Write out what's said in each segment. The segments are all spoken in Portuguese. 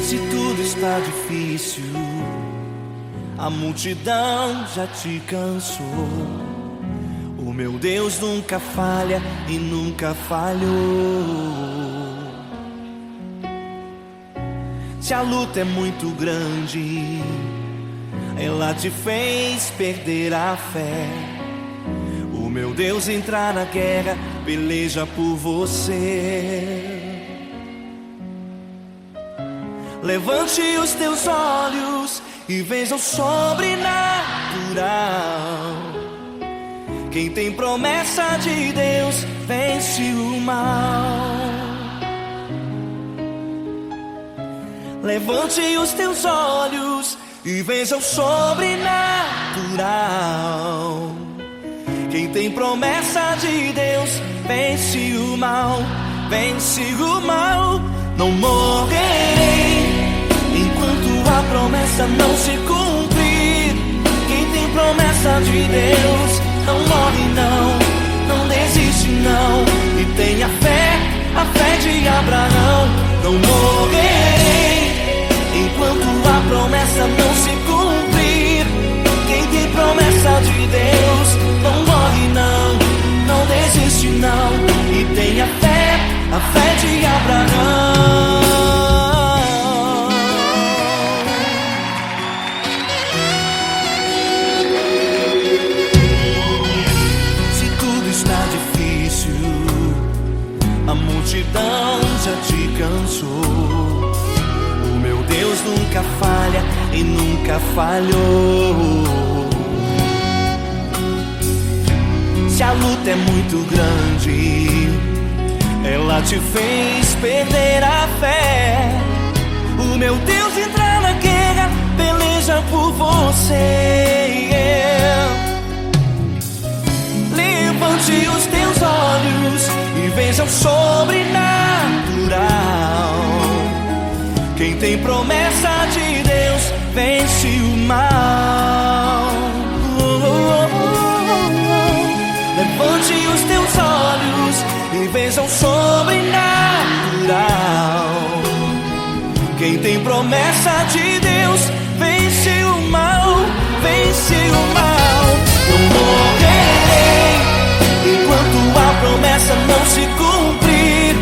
Se tudo está difícil, a multidão já te cansou. O meu Deus nunca falha e nunca falhou. Se a luta é muito grande, ela te fez perder a fé. O meu Deus entrar na guerra, peleja por você. Levante os teus olhos e veja o sobrenatural. Quem tem promessa de Deus vence o mal. Levante os teus olhos e veja o sobrenatural. Quem tem promessa de Deus vence o mal, vence o mal. Não morrerei enquanto a promessa não se cumprir. Quem tem promessa de Deus não morre não, não desiste não. E tenha fé, a fé de Abraão. Não morrerei enquanto a promessa não se cumprir. Quem tem promessa de Deus não morre não, não desiste não. E tenha fé, a fé de Abraão. Se tudo está difícil, a multidão já te cansou. Deus nunca falha e nunca falhou. Se a luta é muito grande, ela te fez perder a fé. O meu Deus entra na guerra, peleja por você. Levante os teus olhos e veja o sobrenatural. Quem tem promessa de Deus vence o mal. Levante os teus olhos e veja o sobrenatural. Quem tem promessa de Deus vence o mal, vence o mal. Não morrerei enquanto a promessa não se cumprir.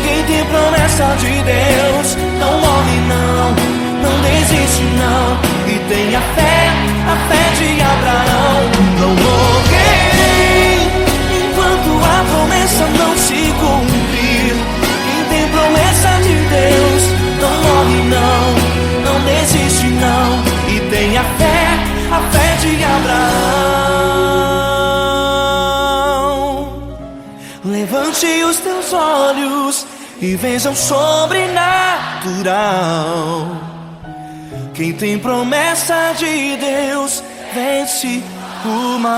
Quem tem promessa de Deus não morre não, não desiste não. E tenha fé, a fé de Abraão. Não morrerei enquanto a promessa não se cumprir. Quem tem promessa de Deus não morre não, não desiste não. E tenha fé, a fé de Abraão. Levante os teus olhos e veja o sobrenatural. Quem tem promessa de Deus vence o mal.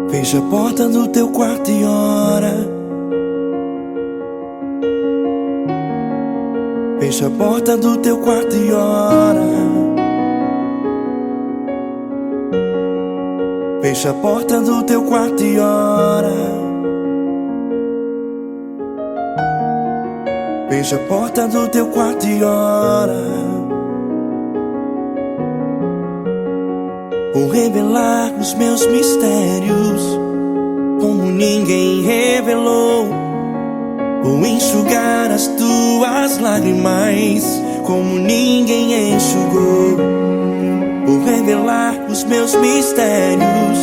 Fecha a porta do teu quarto e ora. Fecha a porta do teu quarto e ora. Fecha a porta do teu quarto e ora. Fecha a porta do teu quarto e ora. Vou revelar os meus mistérios como ninguém revelou. Vou enxugar as tuas lágrimas como ninguém enxugou. Vou revelar os meus mistérios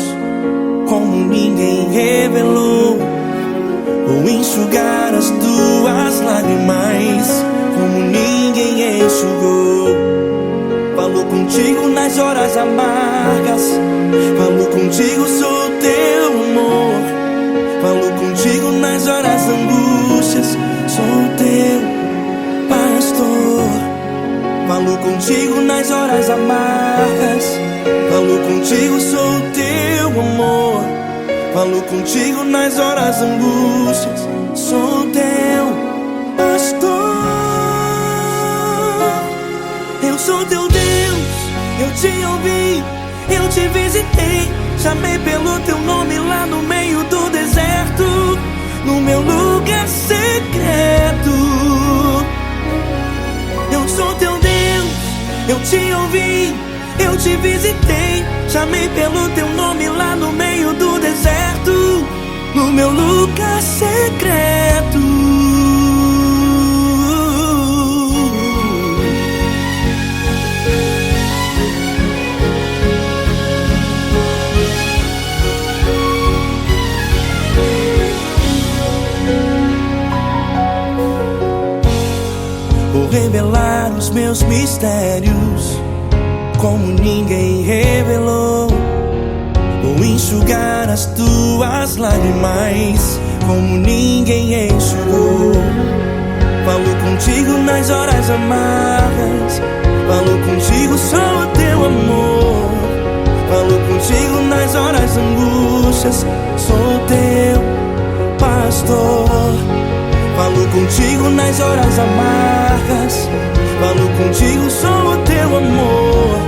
como ninguém revelou. Vou enxugar as tuas lágrimas como ninguém enxugou. Falo contigo nas horas amargas, falo contigo, sou teu amor. contigo nas horas amargas. Falo contigo, sou o teu amor. Falo contigo nas horas angústias. Sou teu pastor. Eu sou teu Deus, eu te ouvi, eu te visitei. Chamei pelo teu nome lá no meio do deserto, no meu lugar secreto. Eu sou teu Deus, eu te ouvi, eu te visitei. Chamei pelo teu nome lá no meio do deserto, no meu lugar secreto. Vou revelar os meus mistérios como ninguém revelou. Vou enxugar as tuas lágrimas como ninguém enxugou. Falo contigo nas horas amargas. Falo contigo, sou o teu amor. Falo contigo nas horas angústias. Sou teu pastor. Falo contigo nas horas amargas. Falo contigo, sou o teu amor.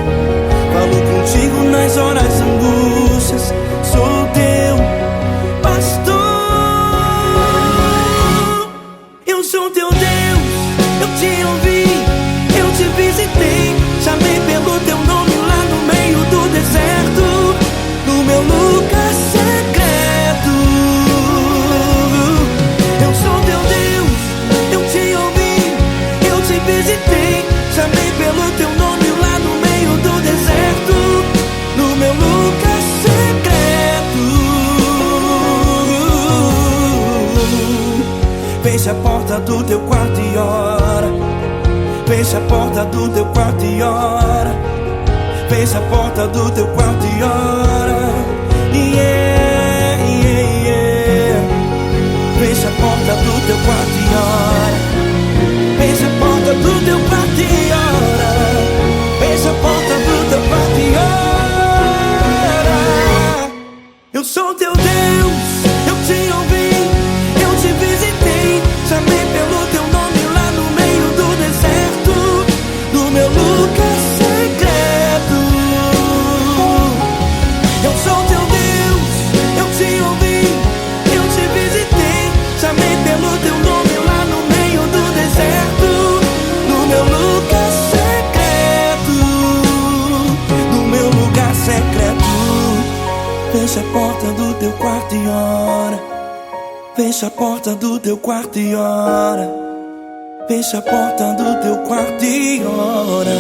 Falo contigo nas horas angústias. Sou teu pastor. Eu sou teu Deus, eu te ouvi, eu te visitei. Chamei pelo teu nome lá no meio do deserto, no meu lugar secreto. Eu sou teu Deus, eu te ouvi, eu te visitei. Chamei pelo teu nome lá no meio do deserto, no meu lugar secreto. Fecha a porta do teu quarto e ora. Fecha a porta do teu quarto e ora. Fecha a porta do teu quarto e ora. Yeah, yeah, yeah. Fecha a porta do teu quarto e ora. Fecha a porta do teu quarto e ora. Fecha a porta do teu quarto e ora. Eu sou teu Deus, eu te ouvi, eu te visitei. Chamei pelo teu nome lá no meio do deserto, no meu lugar secreto. Eu sou teu Deus, eu te ouvi, eu te visitei. Chamei pelo teu nome lá no meio do deserto, no meu lugar secreto, no meu lugar secreto. Fecha a porta do teu quarto e ora. Fecha a porta do teu quarto e ora. Fecha a porta do teu quarto e ora.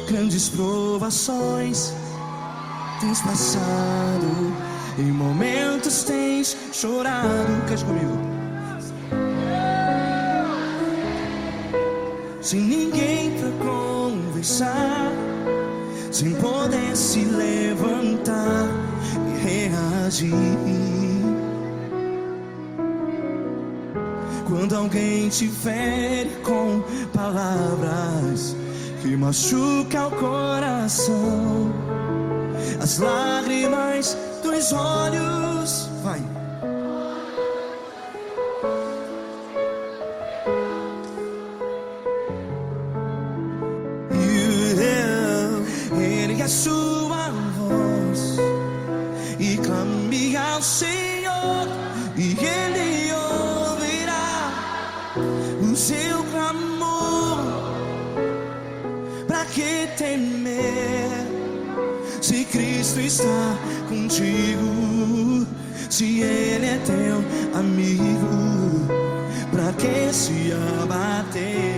Grandes provações tens passado, em momentos tens chorado. Cante comigo. Sem ninguém pra conversar, sem poder se levantar e reagir. Quando alguém te fere com palavras que machuca o coração, as lágrimas dos olhos, vai. E sua voz e clame ao Senhor, e Ele ouvirá o seu clamor. Pra que temer, se Cristo está contigo? Se Ele é teu amigo, pra que se abater?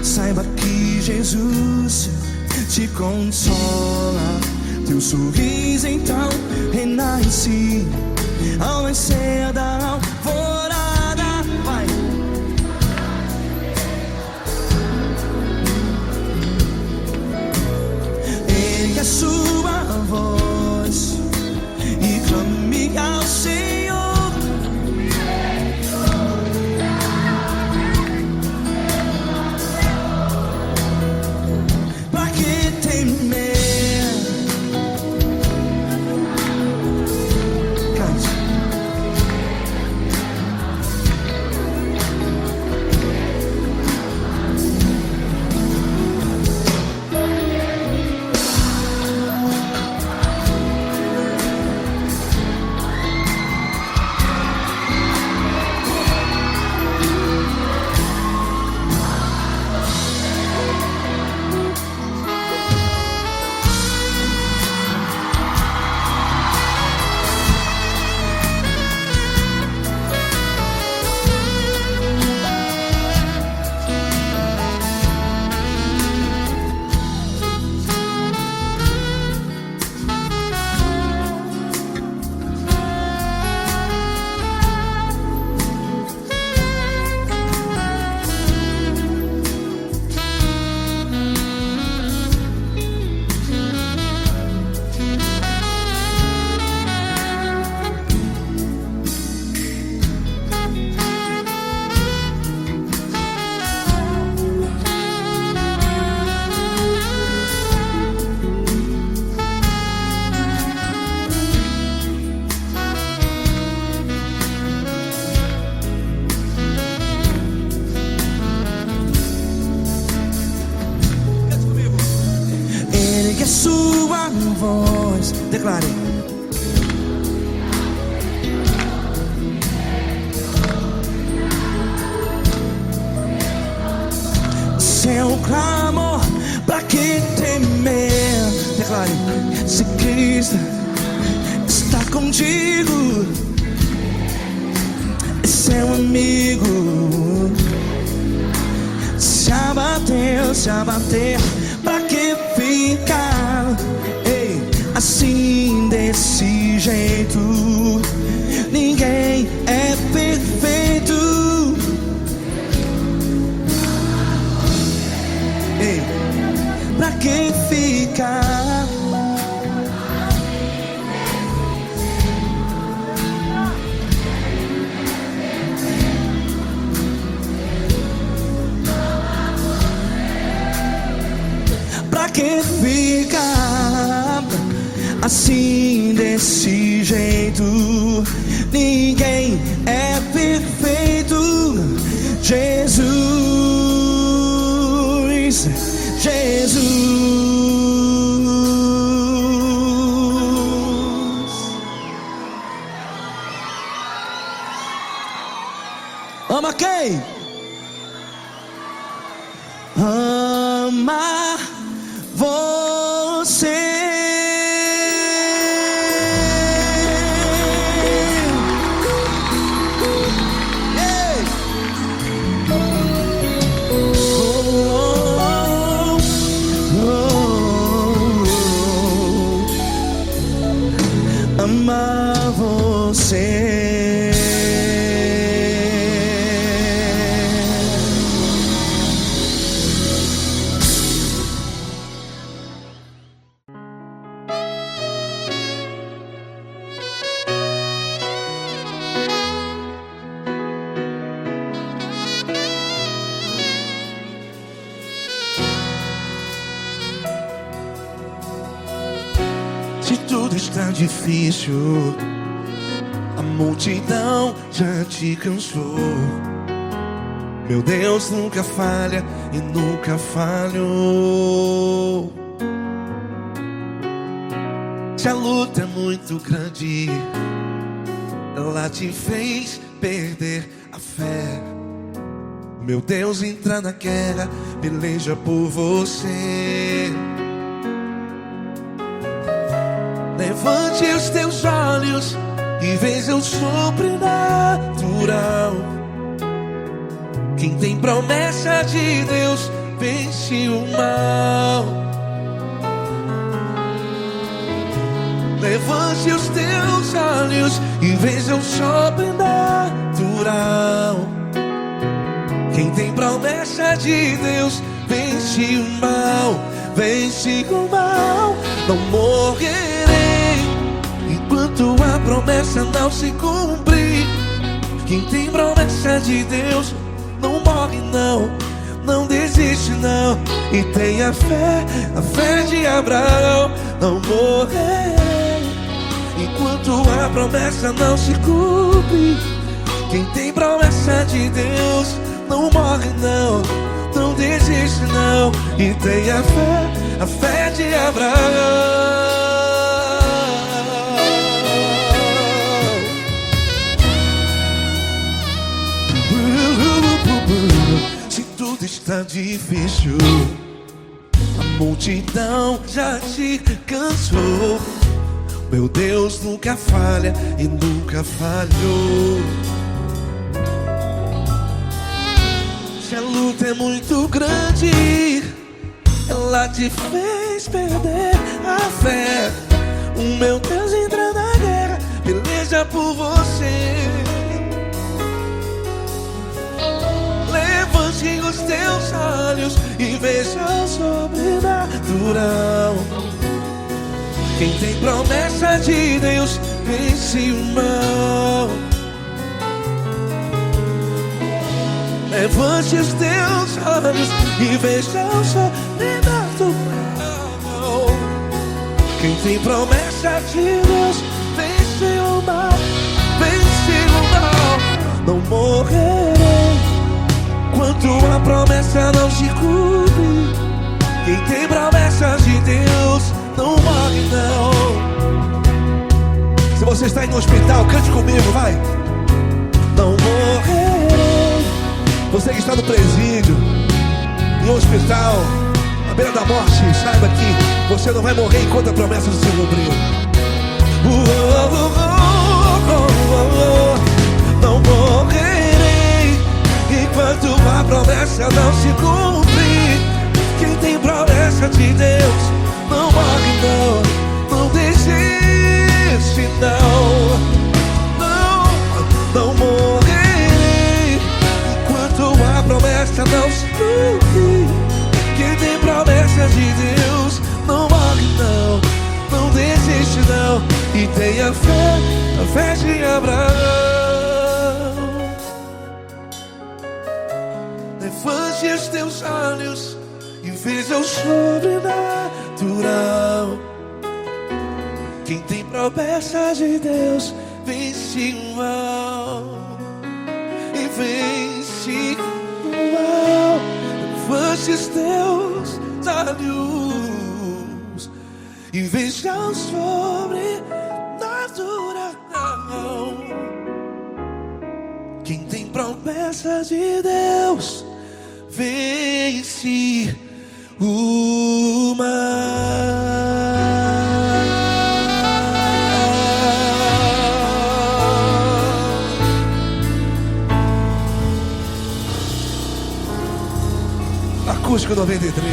Saiba que Jesus te consola, teu sorriso então renasce ao nascer da alvorada. Vai. Ergue a sua voz e clame ao Senhor. Pra que temer? Cante. Ergue a sua voz, declare. Seu clamor, pra que temer? Declare. Se Cristo está contigo, é seu amigo. Se abater, pra que ficar, ei, assim desse jeito? Ninguém é perfeito. Ei, pra que ficar? Pra que ficar assim desse jeito? Ninguém é perfeito. Jesus, Jesus. Ama quem? Ama você. Ei. Ama você. está difícil, a multidão já te cansou. Meu Deus nunca falha e nunca falhou. Se a luta é muito grande, ela te fez perder a fé. Meu Deus entra na guerra, peleja por você. Levante os teus olhos e veja o sobrenatural. Quem tem promessa de Deus vence o mal. Levante os teus olhos e veja o sobrenatural. Quem tem promessa de Deus vence o mal. Vence o mal. Não morrerei enquanto a promessa não se cumprir. Quem tem promessa de Deus não morre não, não desiste não. E tenha fé, a fé de Abraão. Não morrerei enquanto a promessa não se cumpre. Quem tem promessa de Deus não morre não, não desiste não. E tenha fé, a fé de Abraão. Se tudo está difícil, a multidão já te cansou. Meu Deus nunca falha e nunca falhou. Se a luta é muito grande, ela te fez perder a fé. O meu Deus entra na guerra, peleja por você. Levante os teus olhos e veja o sobrenatural. Quem tem promessa de Deus vence o mal. Levante os teus olhos e veja o sobrenatural. Quem tem promessa de Deus vence o mal. Vence o mal. Não morrerei enquanto a promessa não se cumpre. Quem tem promessa de Deus não morre não. Se você está aí no hospital, cante comigo, vai. Não morrerei. Você que está no presídio, em um hospital, à beira da morte, saiba que você não vai morrer enquanto a promessa não se cumprir. Não morrerei enquanto a promessa não se cumprir. Quem tem promessa de Deus não morre não, não desiste não. Não morrerei enquanto a promessa não se cumprir. Quem tem promessa de Deus não morre não, não desiste não. E tenha fé, a fé de Abraão. Levante os teus olhos e veja o sobrenatural. Quem tem promessa de Deus vence o mal. E vence o mal. Levante os teus olhos e veja o sobrenatural. Quem tem promessa de Deus vence o mal. Acústico 93.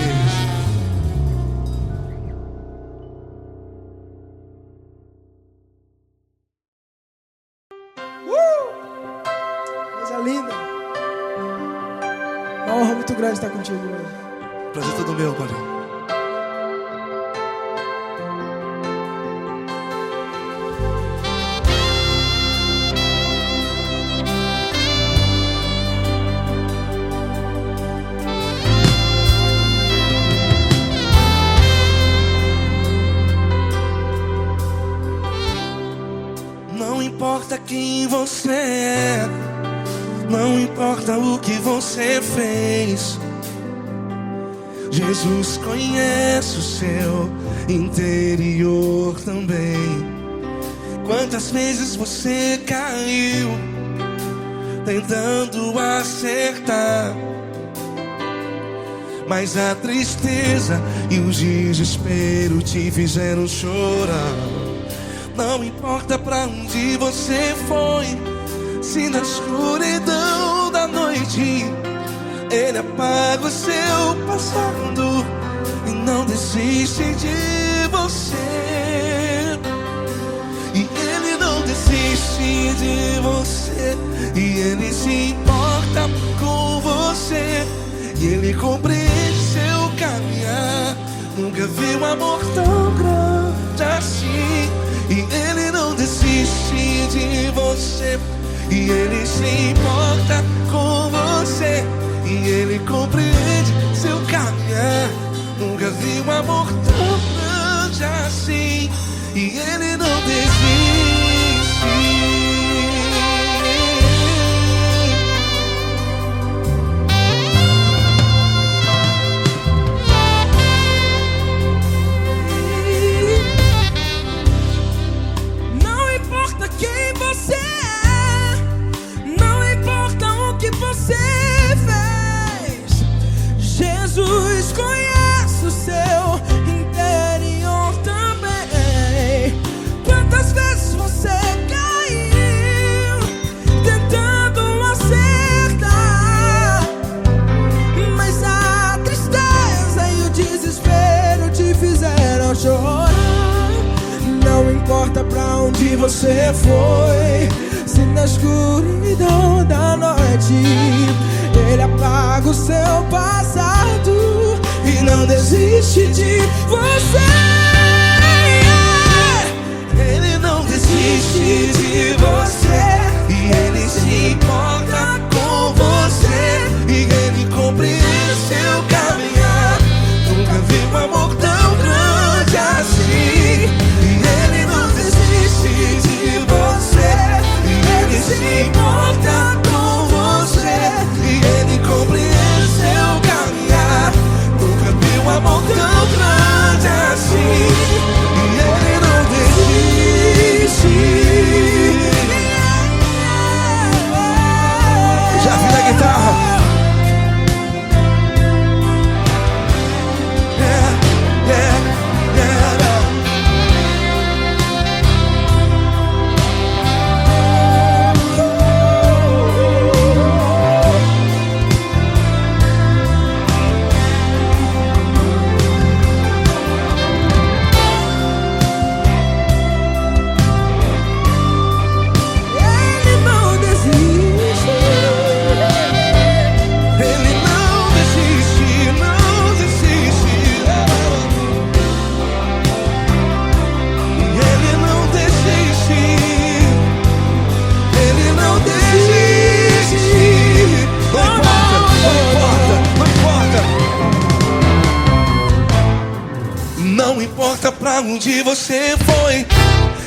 Coisa linda. Uma honra muito grande estar contigo hoje. Prazer todo meu, Paulinho. você fez. Jesus conhece o seu interior também. Quantas vezes você caiu tentando acertar, mas a tristeza e o desespero te fizeram chorar. Não importa pra onde você foi, se na escuridão da noite Ele apaga o seu passado e não desiste de você. E Ele não desiste de você, e Ele se importa com você, e Ele compreende seu caminhar. Nunca vi um amor tão grande assim. E Ele não desiste de você, e Ele se importa com você, e Ele compreende seu caminhar. Nunca vi um amor tão grande assim. E Ele não desiste. Jesus conhece o seu interior também. Quantas vezes você caiu tentando acertar, mas a tristeza e o desespero te fizeram chorar. Não importa pra onde você foi, se na escuridão da noite Ele apaga o seu passado e não desiste de você. Ele não desiste de você, e Ele se importa com você, e Ele compreende seu caminhar. Nunca vi um amor tão grande assim. E Ele não desiste de você, e Ele se importa com você, e Ele compreende seu caminhar. Nunca vi um amor tão grande assim. E Ele não desiste. Já vi na guitarra. Não importa pra onde você foi,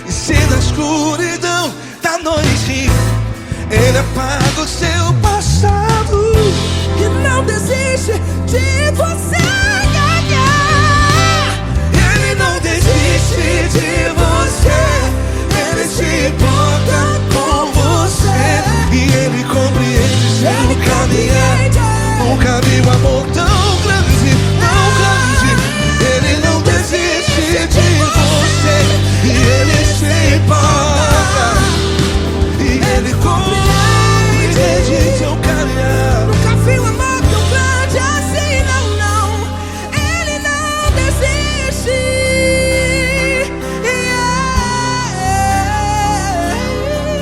e se na escuridão da noite Ele apaga o seu passado e não desiste de você. Ele não desiste de você, Ele se importa com você, e Ele compreende seu caminhar. Nunca vi um amor tão grande, tão grande. Ele não desiste de você, e Ele se importa, e Ele compreende seu caminhar. Nunca vi um amor tão grande assim, não, não. Ele não desiste.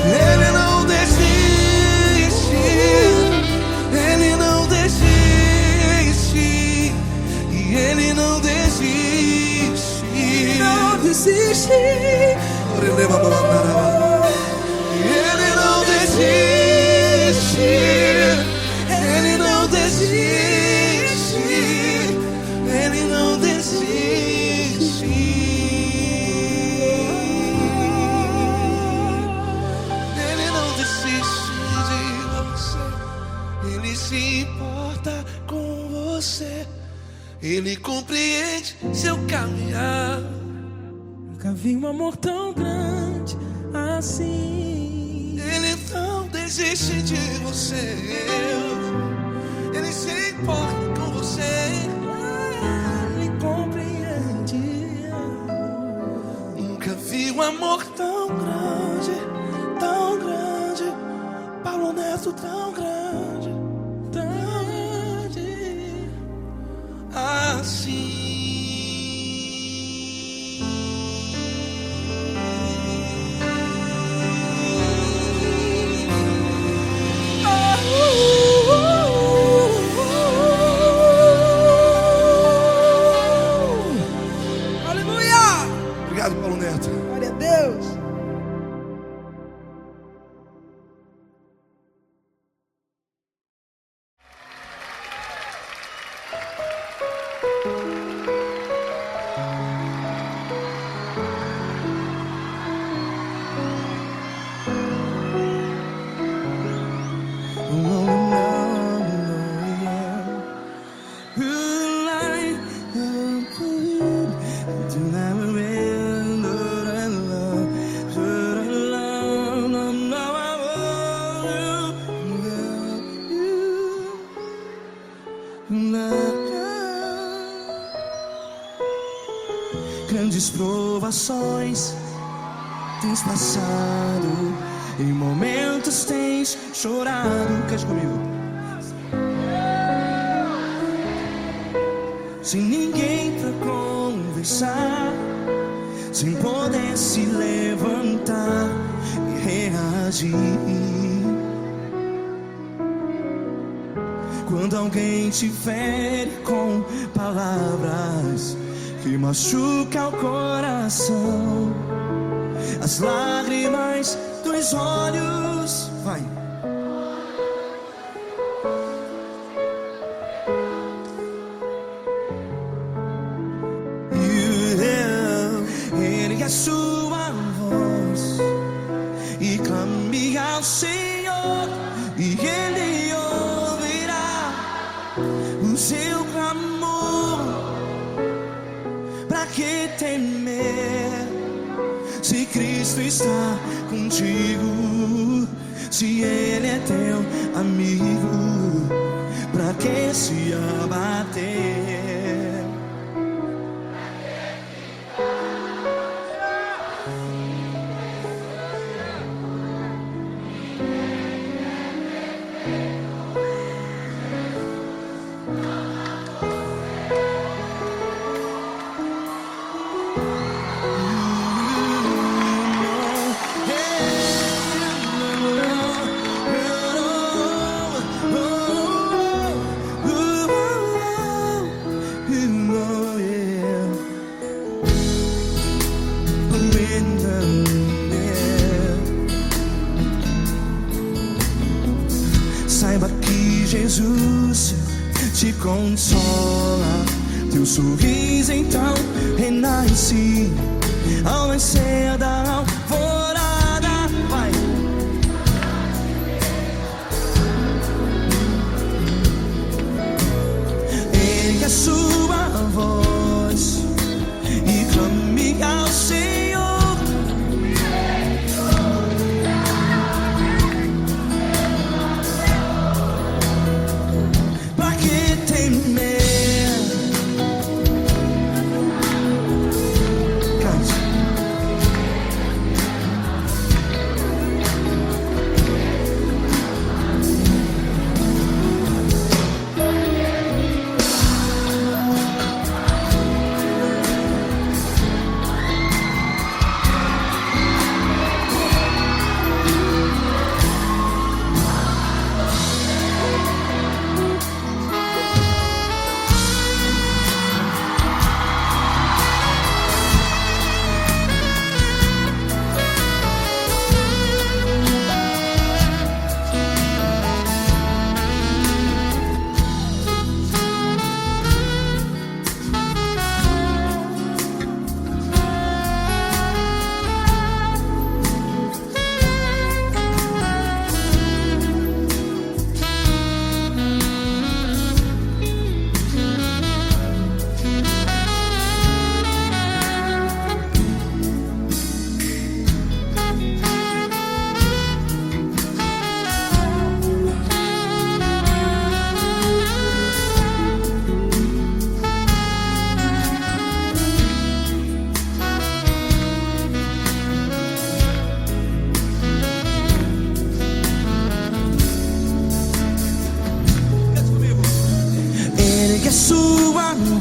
Ele não desiste. Ele não desiste. E Ele não desiste. Não desiste. Ele não desiste. Ele não desiste. Ele não desiste. Ele não desiste de você. Ele se você. Ele compreende seu caminhar. Nunca vi um amor tão grande assim. Ele não desiste de você. Ele se importa com você. Ele compreende. Nunca vi um amor tão grande, tão grande. Paulo Neto tão grande, tão grande assim. Obrigado, Paulo Neto. Glória a Deus. Grandes provações tens passado, em momentos tens chorado. Cante comigo. Sem ninguém pra conversar, sem poder se levantar e reagir. Quando alguém te fere com palavras que machuca o coração, as lágrimas dos olhos, vai. Ergue a sua voz e clame ao Senhor, e Ele ouvirá o seu clamor. Pra que temer, se Cristo está contigo? Se Ele é teu amigo, pra que se abater? Saiba que Jesus te consola, teu sorriso então renasce ao nascer da alvorada. Vai. Ergue a sua voz e clame ao Senhor.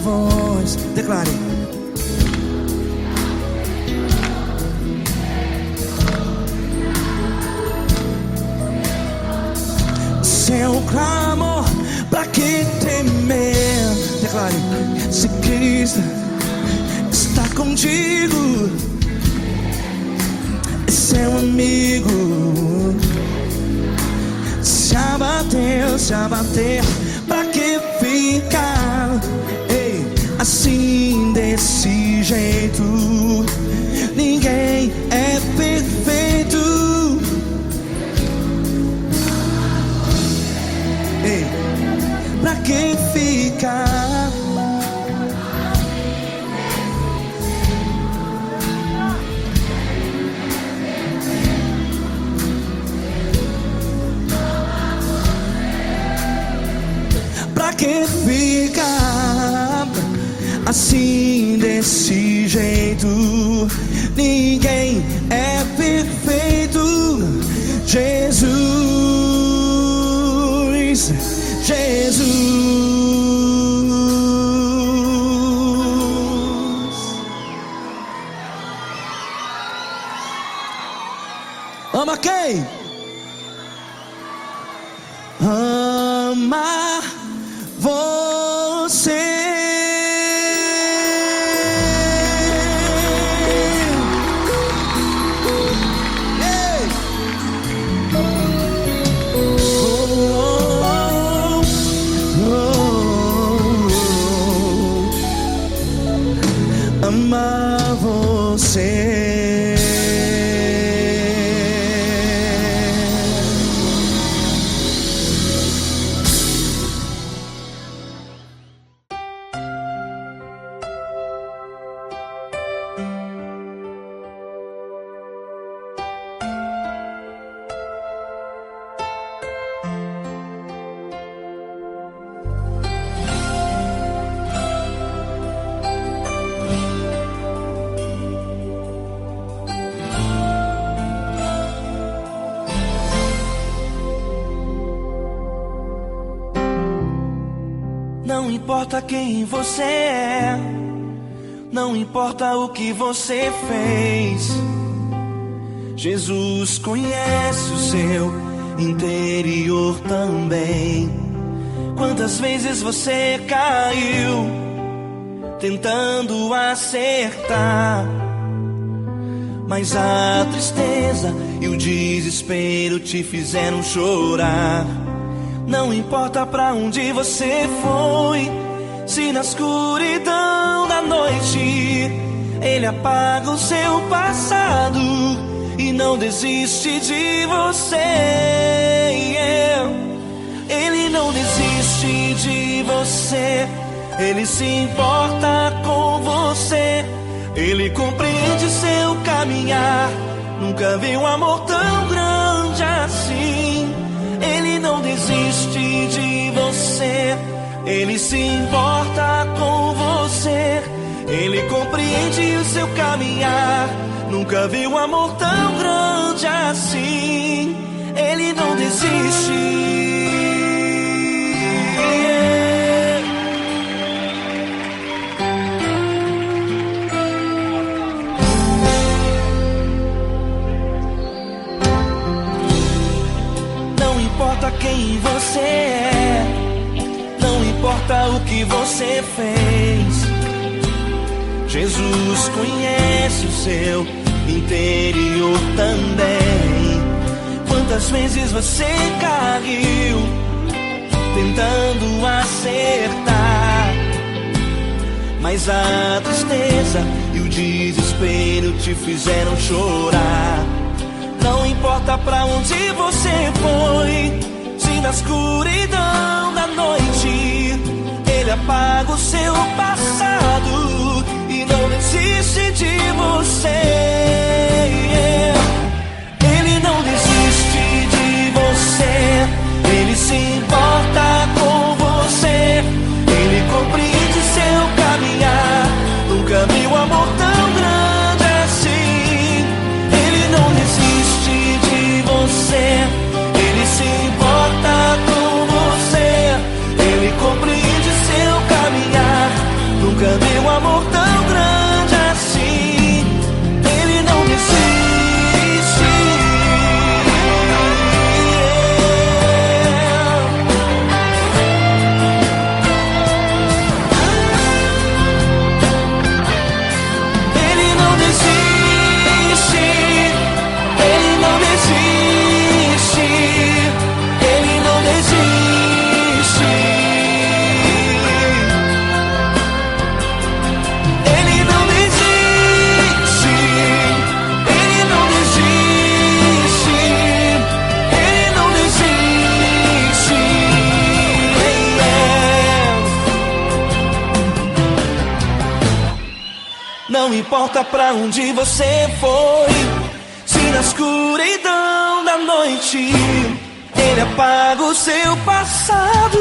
voz. Declare. Seu clamor, pra que temer? Declare. Se Cristo está contigo, é seu amigo. Se abater, pra que ficar? Ei, assim desse jeito, ninguém é perfeito. Ei, pra que ficar? Pra que ficar assim desse jeito? Ninguém é perfeito. Jesus, Jesus. Ama quem? Ama você. Ei. Ama você. Não importa quem você é, não importa o que você fez, Jesus conhece o seu interior também. Quantas vezes você caiu tentando acertar, mas a tristeza e o desespero te fizeram chorar. Não importa pra onde você foi, se na escuridão da noite Ele apaga o seu passado e não desiste de você. Ele não desiste de você, Ele se importa com você, Ele compreende seu caminhar. Nunca vi um amor tão grande assim. Ele não desiste de você, Ele se importa com você, Ele compreende o seu caminhar. Nunca vi um amor tão grande assim. Ele não desiste. Não importa quem você é, não importa o que você fez, Jesus conhece o seu interior também. Quantas vezes você caiu tentando acertar, mas a tristeza e o desespero te fizeram chorar. Não importa pra onde você foi, se na escuridão da noite Ele apaga o seu passado e não desiste de você. Ele não desiste de você, Ele se importa com você, Ele compreende seu caminhar. Nunca vi um amor tão grande assim. Ele não desiste de você, Ele se importa com você, Ele compreende seu caminhar. Nunca vi um amor tão grande assim. Ele não desiste. Não importa pra onde você foi, se na escuridão da noite ele apaga o seu passado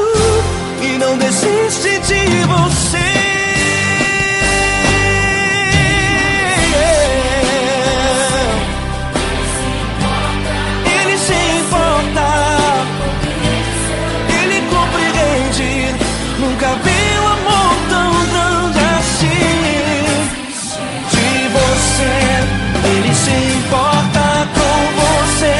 e não desiste de você. Ele se importa, ele compreende. Nunca vi um amor tão grande assim. Ele se importa com você,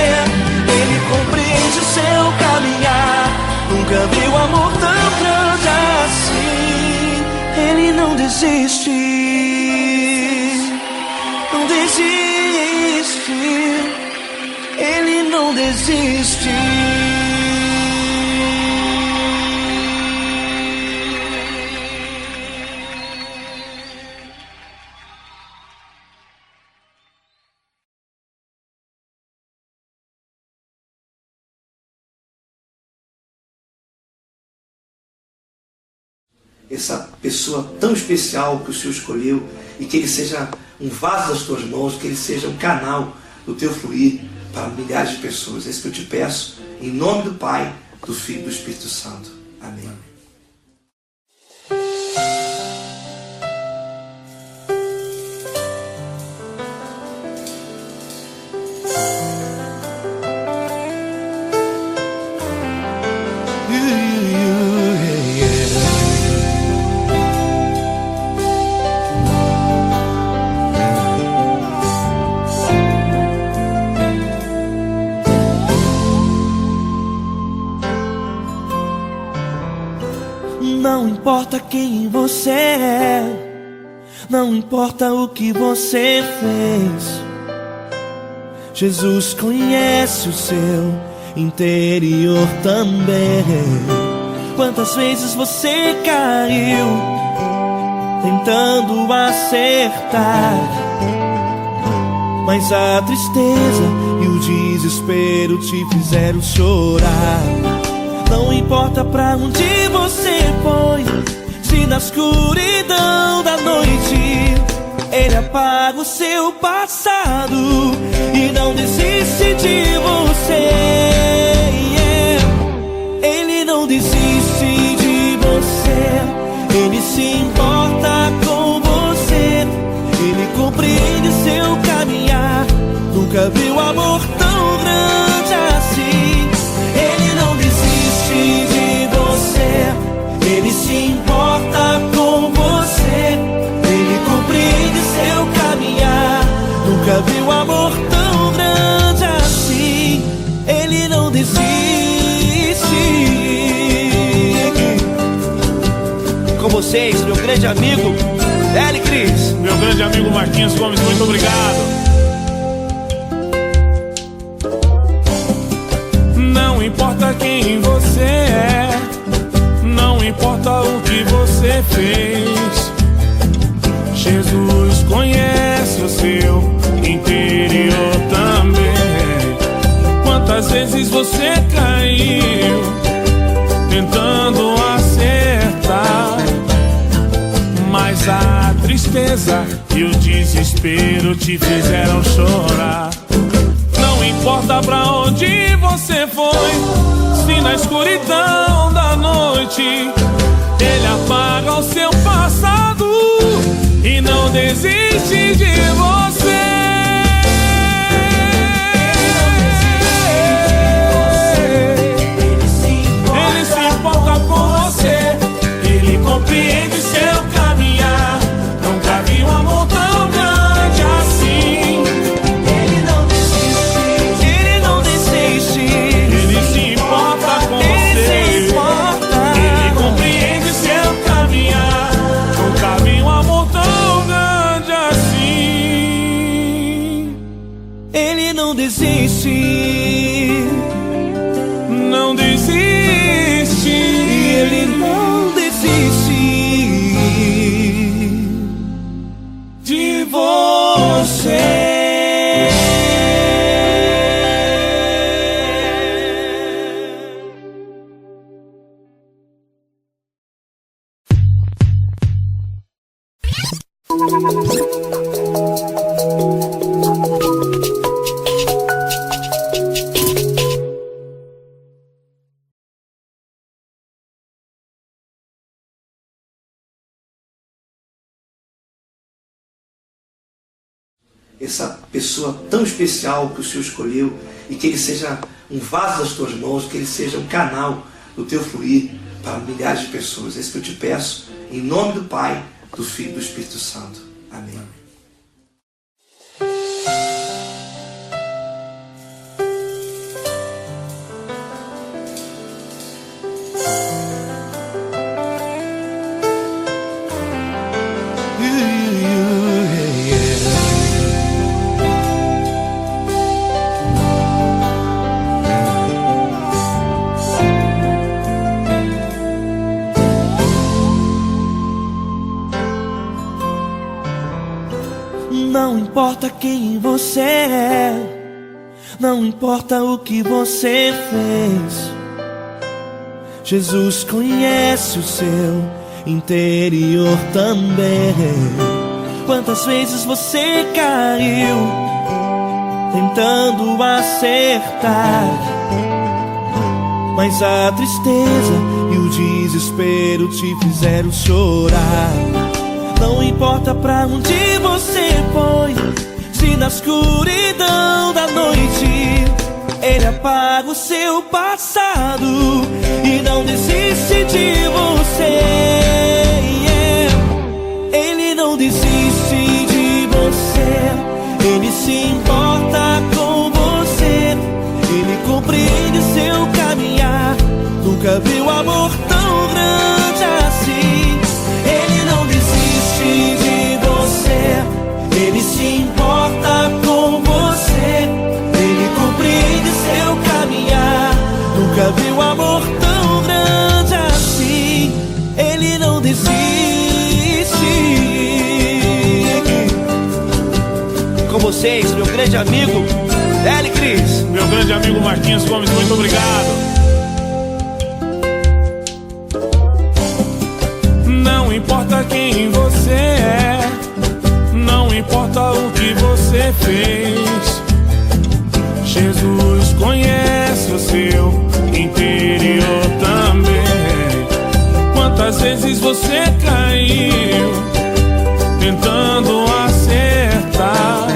ele compreende o seu caminhar. Nunca vi um amor tão grande assim. Ele não desiste, não desiste, ele não desiste. Essa pessoa tão especial que o Senhor escolheu, e que ele seja um vaso das tuas mãos, que ele seja um canal do teu fluir para milhares de pessoas. É isso que eu te peço, em nome do Pai, do Filho e do Espírito Santo. Amém. Não importa quem você é, não importa o que você fez, Jesus conhece o seu interior também. Quantas vezes você caiu tentando acertar, mas a tristeza e o desespero te fizeram chorar. Não importa pra onde você foi, se na escuridão da noite ele apaga o seu passado e não desiste de você. Ele não desiste de você, ele se importa com você, ele compreende seu caminhar. Nunca viu amor tão grande assim. Ele não desiste de você, ele se importa com você, ele compreende seu caminhar. Nunca viu amor tão grande assim. Ele não desiste. Com vocês, meu grande amigo L. Cris. Meu grande amigo Marquinhos Gomes, muito obrigado. Não importa quem você é, não importa o que você fez, Jesus conhece o seu interior também. Quantas vezes você caiu tentando acertar, mas a tristeza e o desespero te fizeram chorar. Não importa pra onde você foi, se na escuridão da noite ele apaga o seu passado e não desiste de você. Ele se importa com você, ele compreende seu caminhar. desiste, não desiste, Ele não desiste de você. Essa pessoa tão especial que o Senhor escolheu, e que Ele seja um vaso das tuas mãos, que Ele seja um canal do teu fluir para milhares de pessoas. É isso que eu te peço, em nome do Pai, do Filho e do Espírito Santo. Amém. Não importa quem você é, não importa o que você fez, Jesus conhece o seu interior também. Quantas vezes você caiu tentando acertar, mas a tristeza e o desespero te fizeram chorar. Não importa pra onde você foi, se na escuridão da noite Ele apaga o seu passado e não desiste de você. Ele não desiste de você, Ele se importa com você, Ele compreende seu caminhar. Nunca viu amor tão grande assim. Ele não desiste de você, Ele se importa com você, Ele compreende seu caminhar. Nunca viu amor tão grande assim. Ele não desiste. Com vocês, meu grande amigo L. Cris. Meu grande amigo Marquinhos Gomes, muito obrigado. Não importa quem você é, não importa o que você fez, Jesus conhece o seu interior também. Quantas vezes você caiu tentando acertar,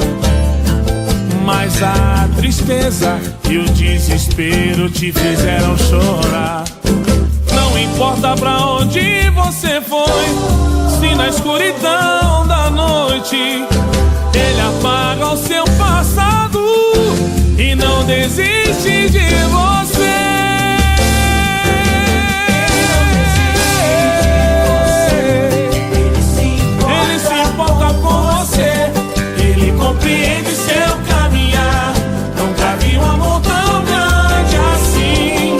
mas a tristeza e o desespero te fizeram chorar. Não importa pra onde você foi, se na escuridão da noite Ele apaga o seu passado e não desiste de você. Ele se importa com você, Ele compreende seu caminhar. Nunca vi um amor tão grande assim.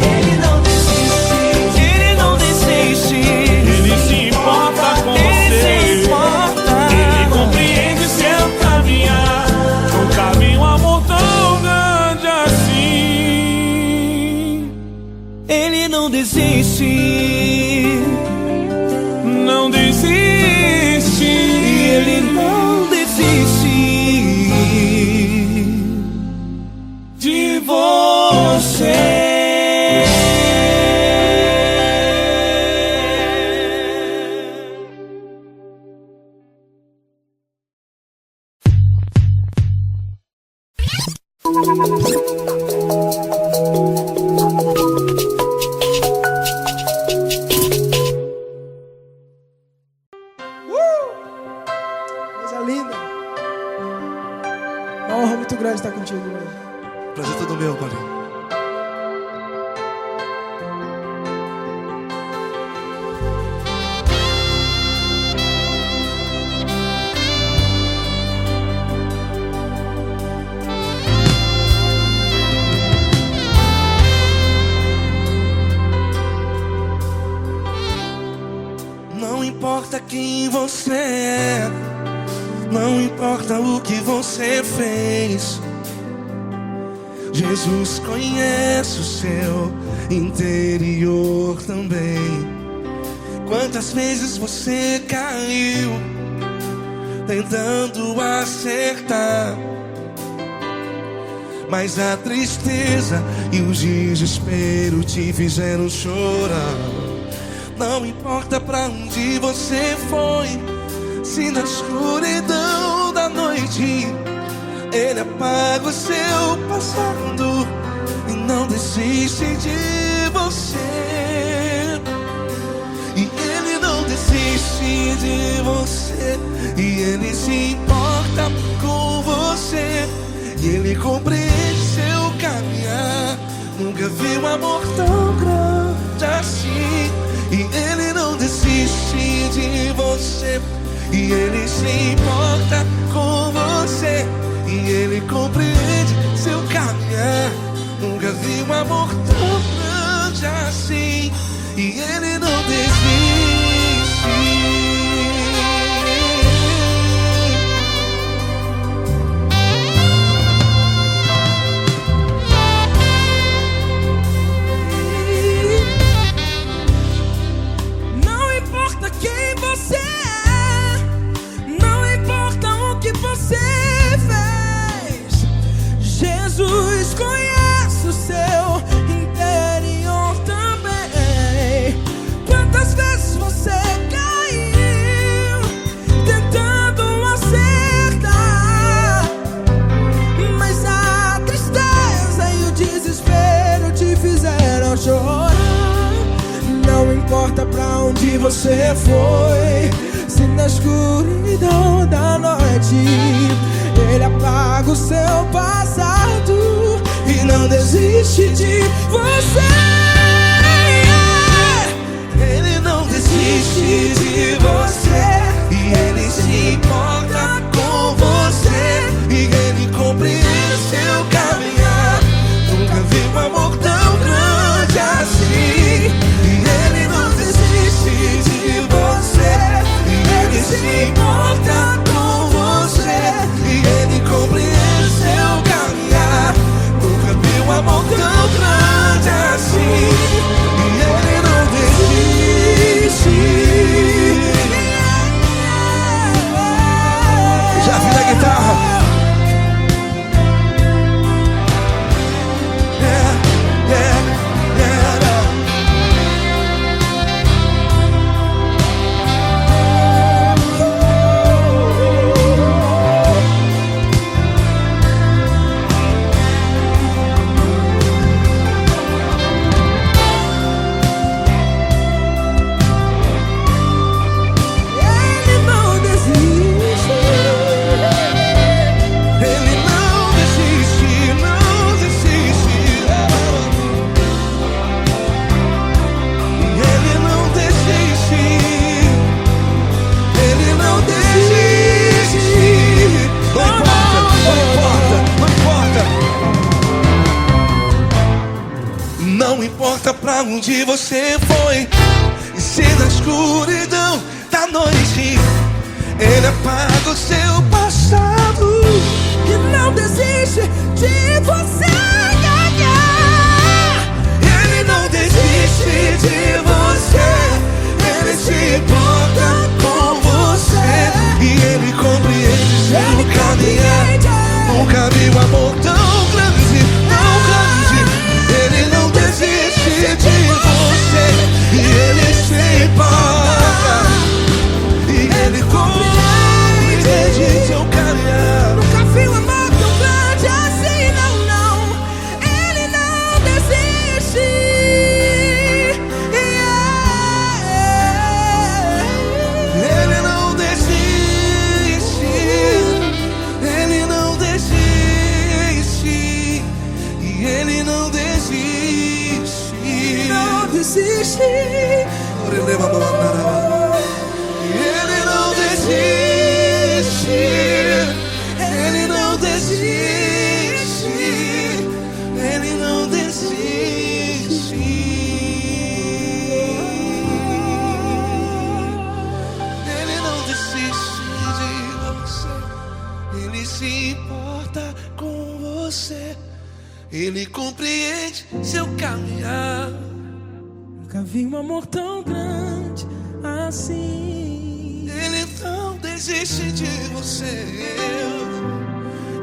Ele não desiste, Ele não desiste. Ele se importa com você, Ele compreende seu caminhar. Nunca vi um amor tão grande assim. Ele não desiste, não desiste. Ele não desiste de você. Coisa linda. Uma honra muito grande estar contigo hoje. Prazer todo meu, Paulinho. Não importa quem você é, não importa o que você fez, Jesus conhece o seu interior também. Quantas vezes você caiu tentando acertar, mas a tristeza e o desespero te fizeram chorar. Não importa pra onde você foi, se na escuridão da noite Ele apaga o seu passado e não desiste de você. E Ele não desiste de você, e Ele se importa com você, e Ele compreende seu caminhar. Nunca vi um amor tão grande assim. E Ele não desiste de você, e Ele se importa com você, e Ele compreende seu caminhar. Nunca vi um amor tão grande assim. E Ele não desiste. Não importa quem você é, não importa o que você fez, Jesus conhece o seu interior também. Quantas vezes você caiu tentando acertar, mas a tristeza e o desespero te fizeram chorar. Não importa pra onde você foi, se na escuridão da noite Ele apaga o seu passado e não desiste de você. Ele não desiste de você, e Ele se importa com você, e Ele compreende seu caminhar. Nunca vi um amor tão grande assim. E Ele não desiste de você, e Ele se importa com você, e Ele compreende seu caminhar. Nunca vi um amor tão grande assim. E Ele não desiste. Já vi na guitarra. Ele não desiste. Ele não desiste, não desiste. Ele não desiste. Ele não desiste. Não importa, não importa, não importa. Não importa pra onde você foi, e se na escuridão da noite Ele apaga o seu passado E não desiste de você ganhar. Ele não desiste de você, Ele se importa com você, e Ele compreende seu caminhar. Nunca vi um amor tão grande, tão grande. Ele não desiste de você, e Ele se importa, e Ele compreende Ele compreende seu caminhar. Nunca vi um amor tão grande assim. Ele não desiste de você.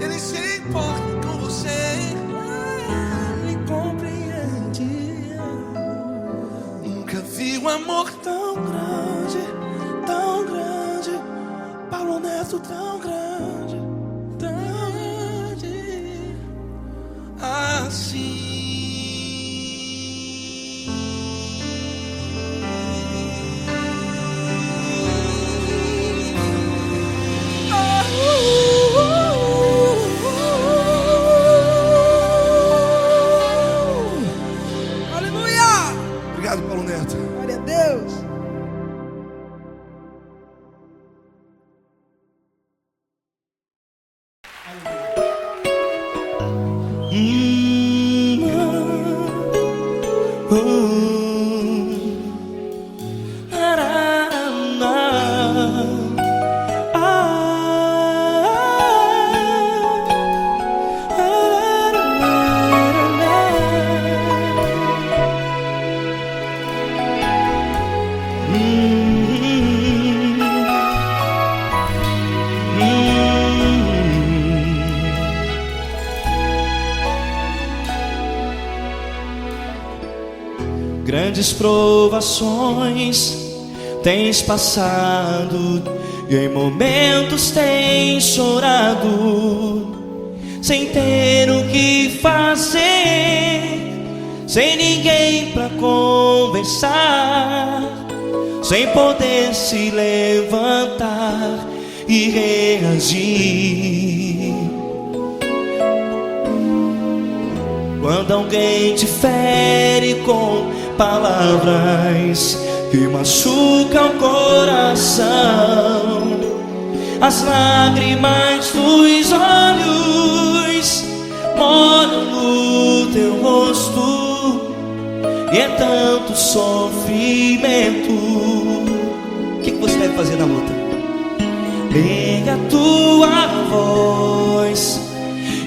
Ele se importa com você. Ele compreende. Nunca vi um amor tão grande, tão grande. Paulo Neto tão grande, Tão grande. assim. Aleluia! Obrigado, Paulo Neto. Glória a Deus. Grandes provações tens passado e em momentos tens chorado, sem ter o que fazer, sem ninguém pra conversar, sem poder se levantar e reagir. Quando alguém te fere com palavras que machucam o coração, as lágrimas dos olhos molham no teu rosto, e é tanto sofrimento. O que você deve fazer na luta? Erga a tua voz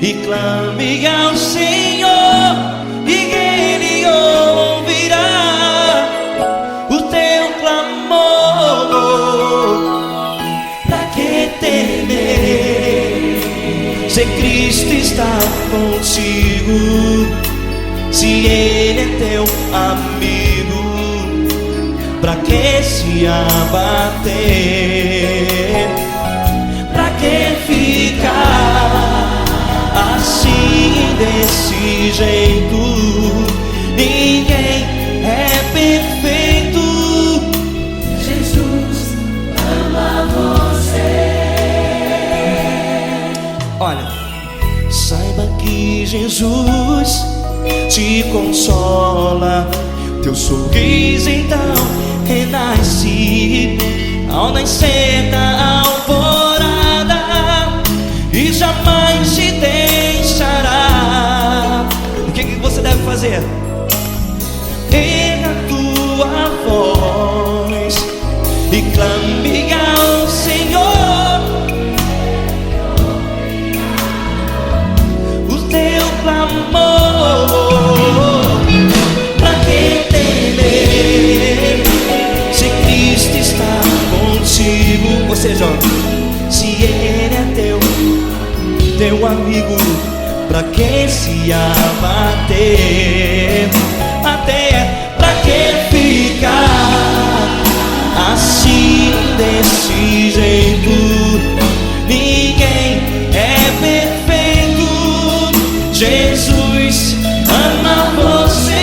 e clame ao Senhor, e Ele ouvirá o teu clamor. Pra que temer, se Cristo está contigo, se Ele é teu amigo? Pra que se abater? Pra que ficar assim, desse jeito? Ninguém é perfeito. Jesus ama você. Olha, saiba que Jesus te consola, teu sorriso então renasce ao nascer da alvorada, e jamais te deixará. O que você deve fazer? Erga a tua voz e clame ao Senhor, o teu clamor. Pra que temer, se Cristo está contigo? Ou seja, se Ele é teu amigo, pra que se abater? Até pra que ficar assim, desse jeito? Ninguém é perfeito. Jesus ama você.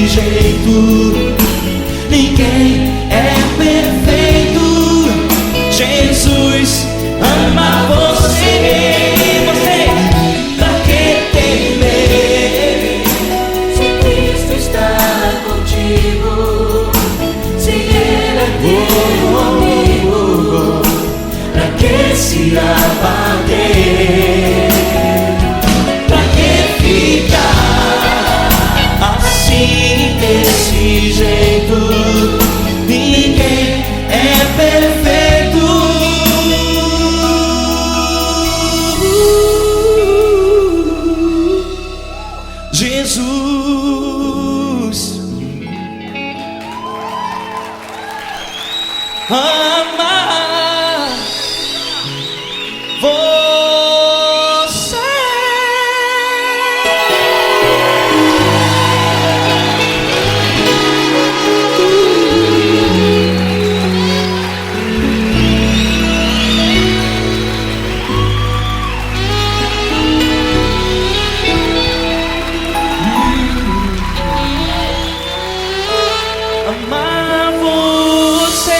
Jeito, ninguém é perfeito. Jesus ama você. Você, pra que temer, se Cristo está contigo, se Ele é teu amigo? se abater. Pra que ficar assim, desse jeito? Ninguém é perfeito. Jesus ama você. Amar você.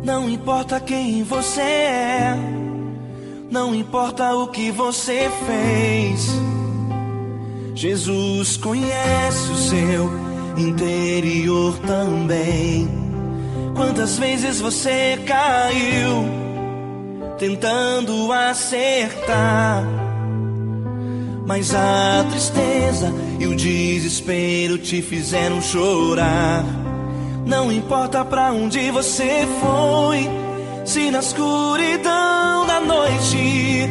Não importa quem você é, não importa o que você fez, Jesus conhece o seu interior também. Quantas vezes você caiu tentando acertar, mas a tristeza e o desespero te fizeram chorar. Não importa pra onde você foi, se na escuridão da noite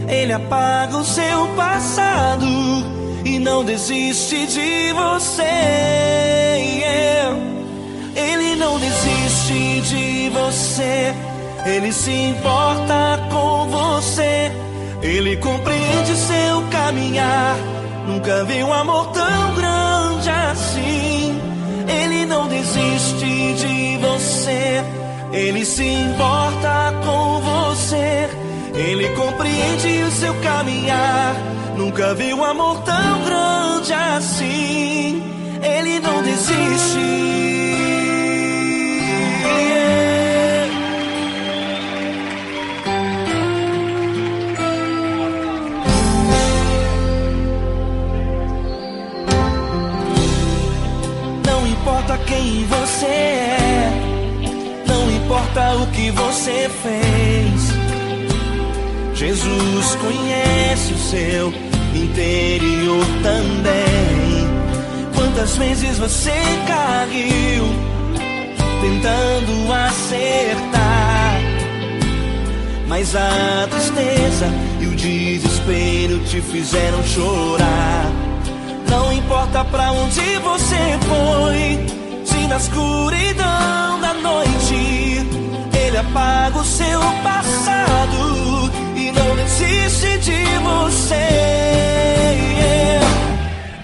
Ele apaga o seu passado e não desiste de você. Ele não desiste de você, Ele se importa com você, Ele compreende seu caminhar. Nunca vi um amor tão grande assim. Ele não desiste de você, Ele se importa com você, Ele compreende o seu caminhar. Nunca vi um amor tão grande assim. Ele não desiste. Não importa quem você é, não importa o que você fez, Jesus conhece o seu interior também. Quantas vezes você caiu tentando acertar, mas a tristeza e o desespero te fizeram chorar. Não importa pra onde você foi, se na escuridão da noite Ele apaga o seu passado e não desiste de você.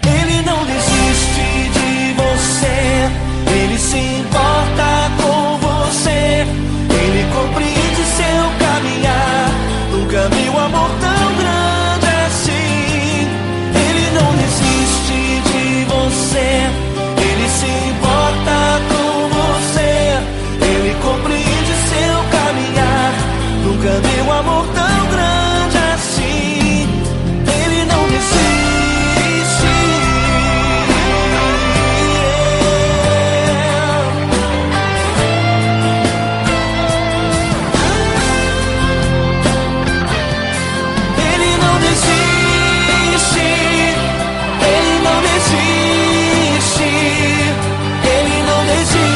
Ele não desiste de você, Ele se importa com você, Ele compreende seu caminhar. Nunca vi um amor tão grande assim. Ele não desiste de você, Ele se importa com você, Ele compreende seu caminhar. Nunca vi um amor tão grande assim. Ele não desiste. Ele não desiste. Ele não desiste. Ele não desiste.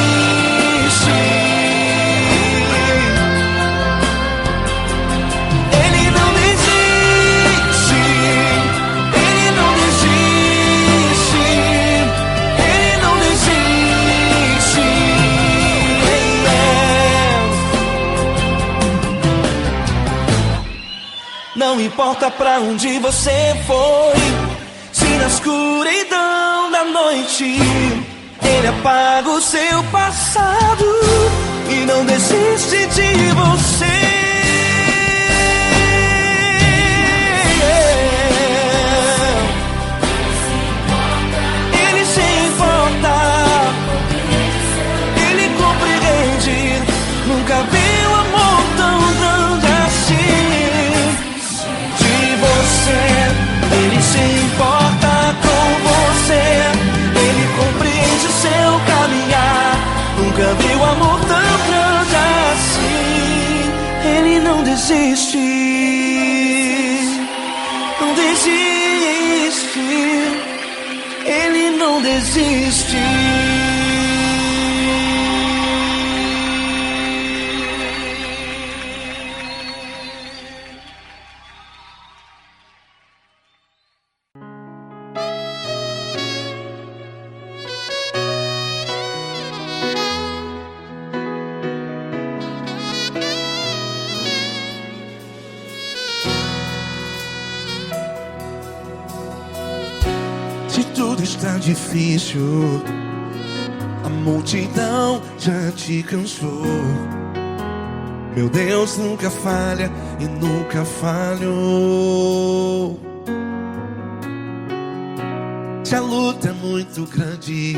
Ele não desiste. Ele não desiste. Ele não desiste. Não importa pra onde você foi, se na Na escuridão da noite, Ele apaga o seu passado e não desiste de você. Ele se importa, Ele compreende. Nunca vi um amor tão grande assim de você. Ele se importa com você, Ele compreende seu caminhar. Nunca vi um amor tão grande assim. Ele não desiste, não desiste. Ele não desiste. Se tudo está difícil, a multidão já te cansou. Meu Deus nunca falha e nunca falhou. Se a luta é muito grande,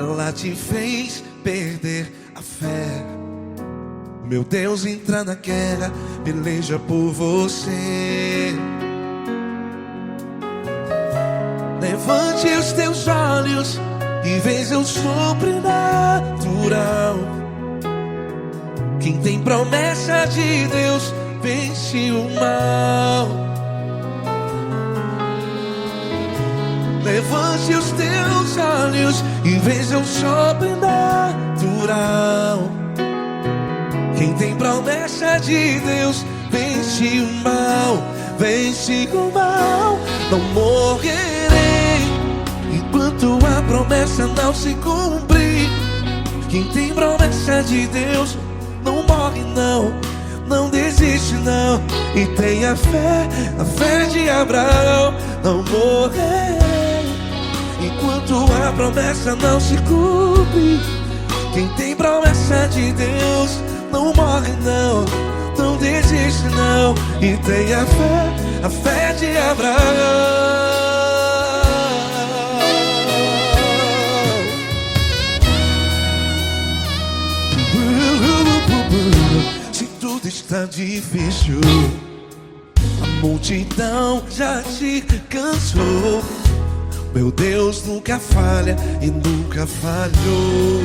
ela te fez perder a fé. Meu Deus entra na guerra, peleja por você. Levante os teus olhos e veja o sobrenatural. Quem tem promessa de Deus vence o mal. Levante os teus olhos e veja o sobrenatural. Quem tem promessa de Deus vence o mal. Vence o mal. Não morrerei enquanto a promessa não se cumprir. Quem tem promessa de Deus não morre não, não desiste não. E tenha fé, a fé de Abraão. Não morrerei enquanto a promessa não se cumpre. Quem tem promessa de Deus não morre não, não desiste não. E tenha fé, a fé de Abraão. Se tudo está difícil, a multidão já te cansou. Meu Deus nunca falha e nunca falhou.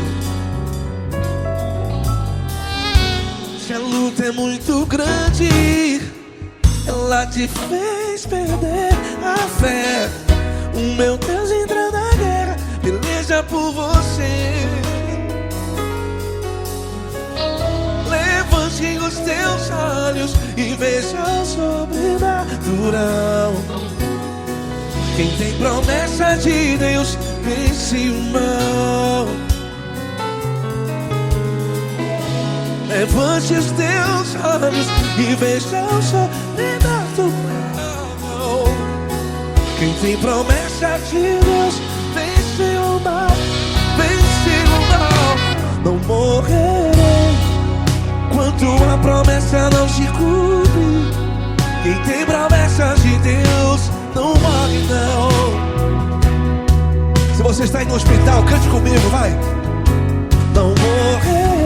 Se a luta é muito grande, ela te fez perder a fé. O meu Deus entra na guerra, peleja por você. Levante os teus olhos e veja o sobrenatural. Quem tem promessa de Deus vence o mal. Levante os teus olhos e veja o sobrenatural. Quem tem promessa de Deus vence o mal. Vence o mal. Não morrerei enquanto a promessa não se cumpre. Quem tem promessa de Deus não morre não. Se você está aí no hospital, cante comigo, vai. Não morrerei.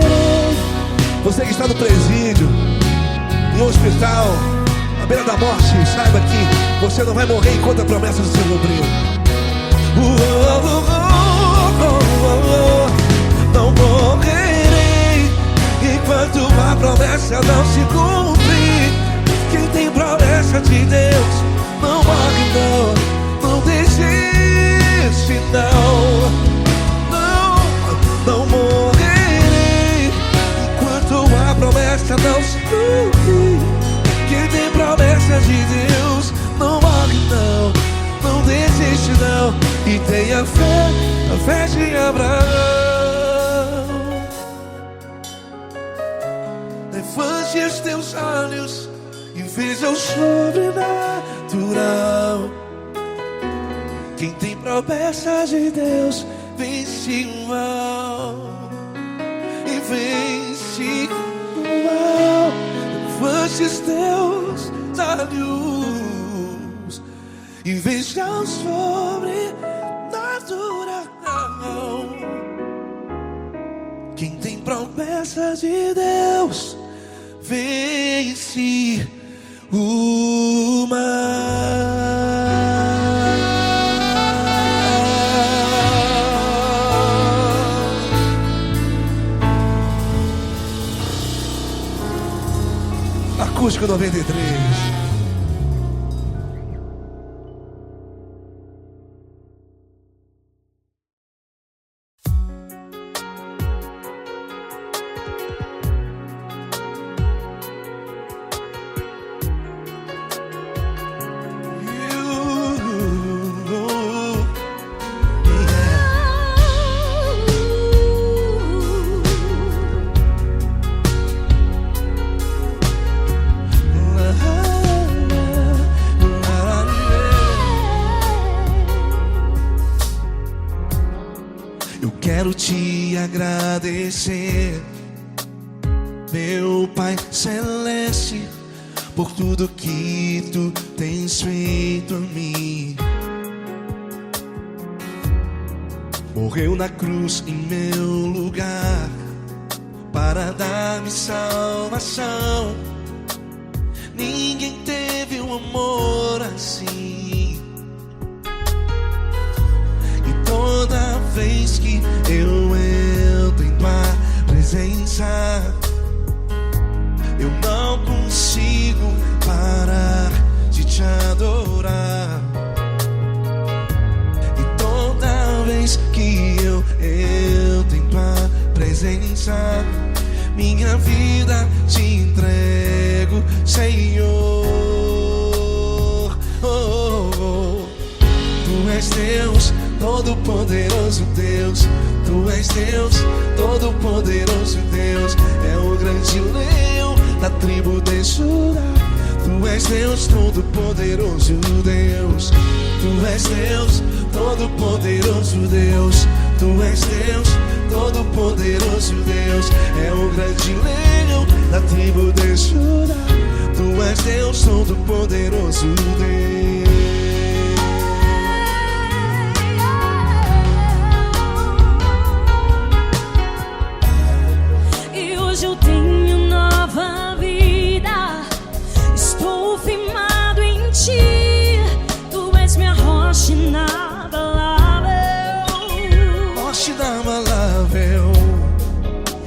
Você que está no presídio, no hospital, à beira da morte, saiba que você não vai morrer enquanto a promessa não se cumpriu. Não morrerei enquanto a promessa não se cumprir. Quem tem promessa de Deus não morre não, não desiste não. Não morrerei enquanto a promessa não se cumprir. Quem tem promessa de Deus não morre não, não desiste não. E tenha fé, a fé de Abraão. Levante os teus olhos e veja o sobrenatural. Quem tem promessas de Deus vence o mal e vence o mal. Levante os teus olhos e veja o sobrenatural. Quem tem promessas de Deus vence o mal. Acústico 93. Quero te agradecer, meu Pai Celeste, por tudo que tu tens feito a mim. Morreu na cruz em meu lugar para dar-me salvação. Ninguém teve um amor assim. E toda vez que eu entro em tua presença, eu não consigo parar de te adorar. E toda vez que eu entro em tua presença, minha vida te entrego, Senhor. Tu és Deus, Todo-Poderoso Deus. Tu és Deus, Todo-Poderoso Deus. É o grande leão da tribo de Judá. Tu és Deus, Todo-Poderoso Deus. Tu és Deus, Todo-Poderoso Deus. Tu és Deus, Todo-Poderoso Deus. É o grande leão da tribo de Judá. Tu és Deus, Todo-Poderoso Deus. Eu tenho nova vida, estou firmado em ti. Tu és minha rocha inabalável, Rocha inabalável.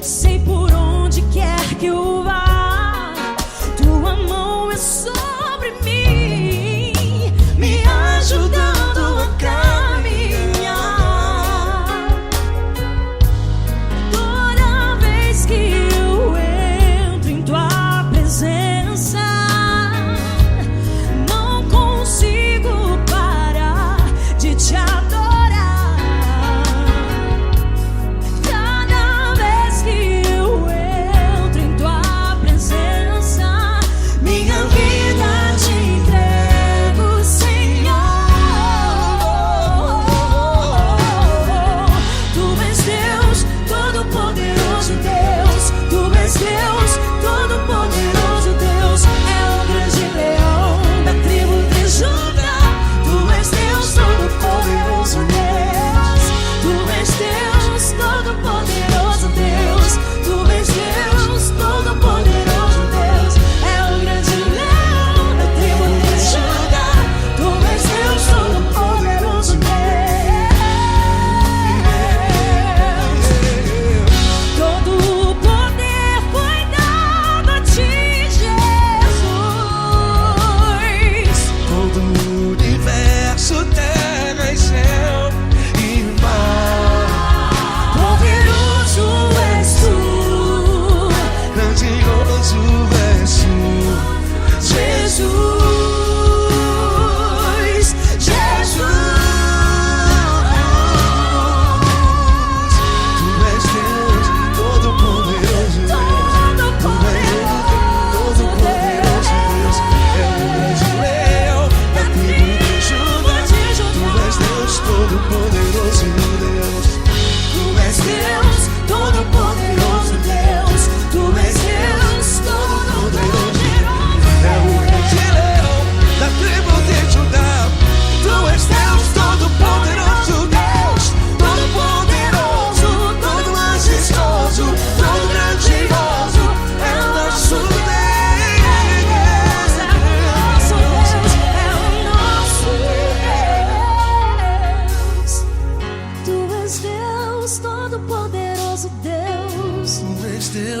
sei por onde quer que eu vá, tua mão é sobre mim, me ajudando a caminhar. Toda vez que eu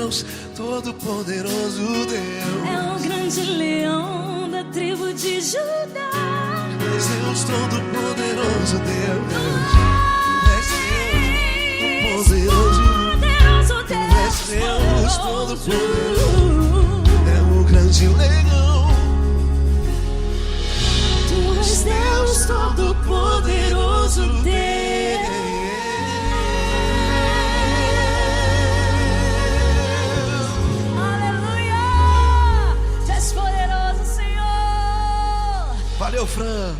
Deus, todo-poderoso Deus. É o grande leão da tribo de Judá. És Deus, todo-poderoso Deus. És Deus, poderoso Deus. És Deus, todo-poderoso. É o grande leão. Tu és Deus, todo-poderoso Deus. Valeu, Fran.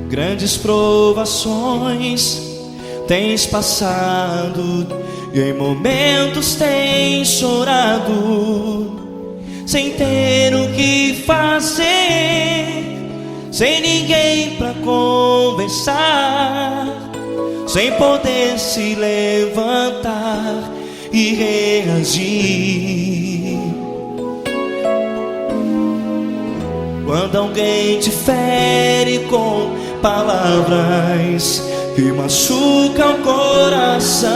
Grandes provações tens passado e em momentos tens chorado, sem ter o que fazer, sem ninguém pra conversar, sem poder se levantar e reagir. Quando alguém te fere com palavras que machucam o coração,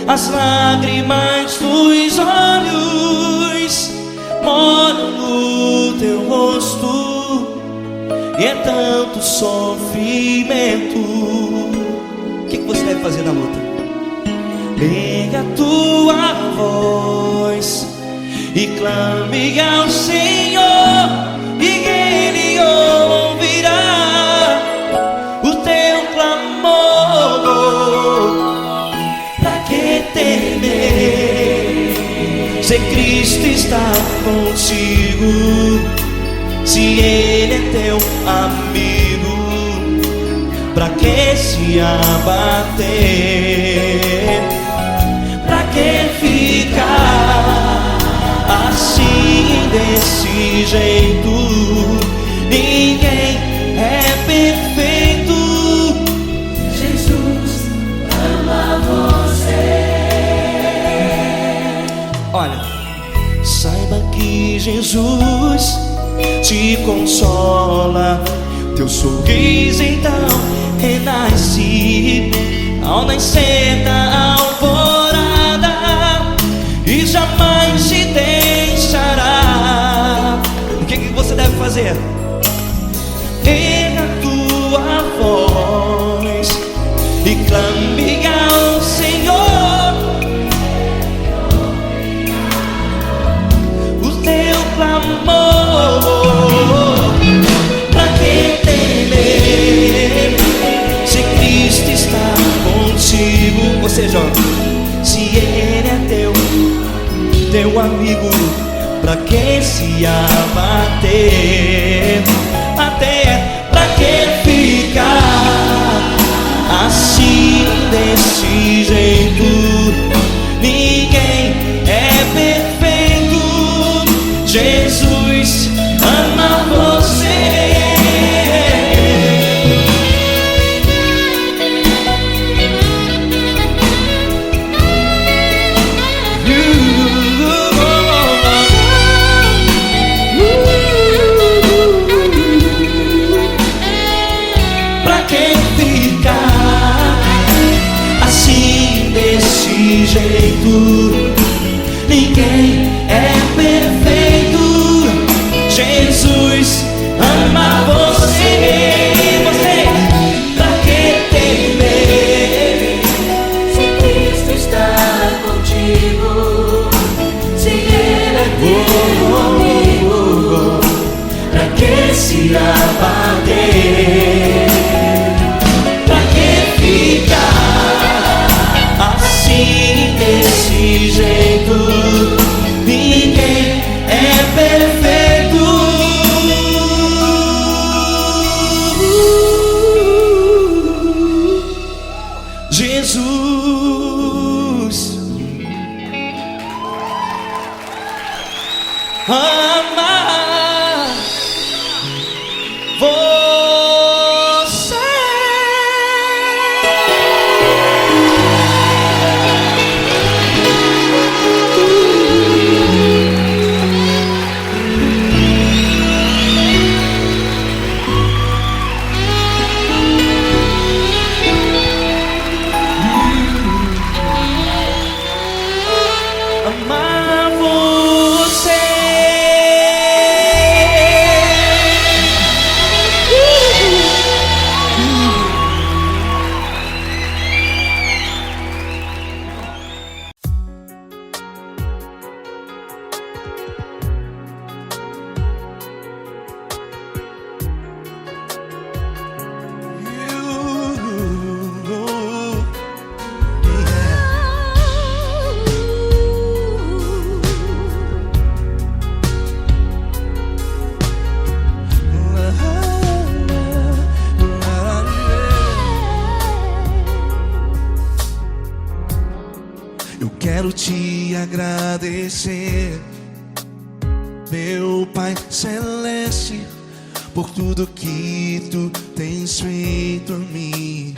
as lágrimas dos olhos moram no teu rosto, e é tanto sofrimento. O que você deve fazer na luta? Erga a tua voz e clame ao Senhor, e Ele ouvirá o teu clamor. Pra que temer, se Cristo está contigo, se Ele é teu amigo? Pra que se abater? Pra que ficar assim desse jeito? Ninguém é perfeito. Jesus ama você. Olha, saiba que Jesus te consola, teu sorriso então renasce ao nascer da alvorada, e jamais te deixará. O que você deve fazer? Erga a tua voz e clame ao Senhor, o teu clamor. Pra que temer, se Cristo está contigo? Ou seja, se Ele é teu amigo, pra que se abater? Até pra que ficar assim desse jeito? Ninguém é perfeito. Jesus ama você. Jeito, ninguém é perfeito. Jesus ama você. Você, pra que temer, se Cristo está contigo, se Ele é teu amigo? Pra que se abater? Pra que ficar assim desse perfeito. Jesus, amar você. Amar você. Eu quero te agradecer, meu Pai Celeste, por tudo que tu tens feito a mim.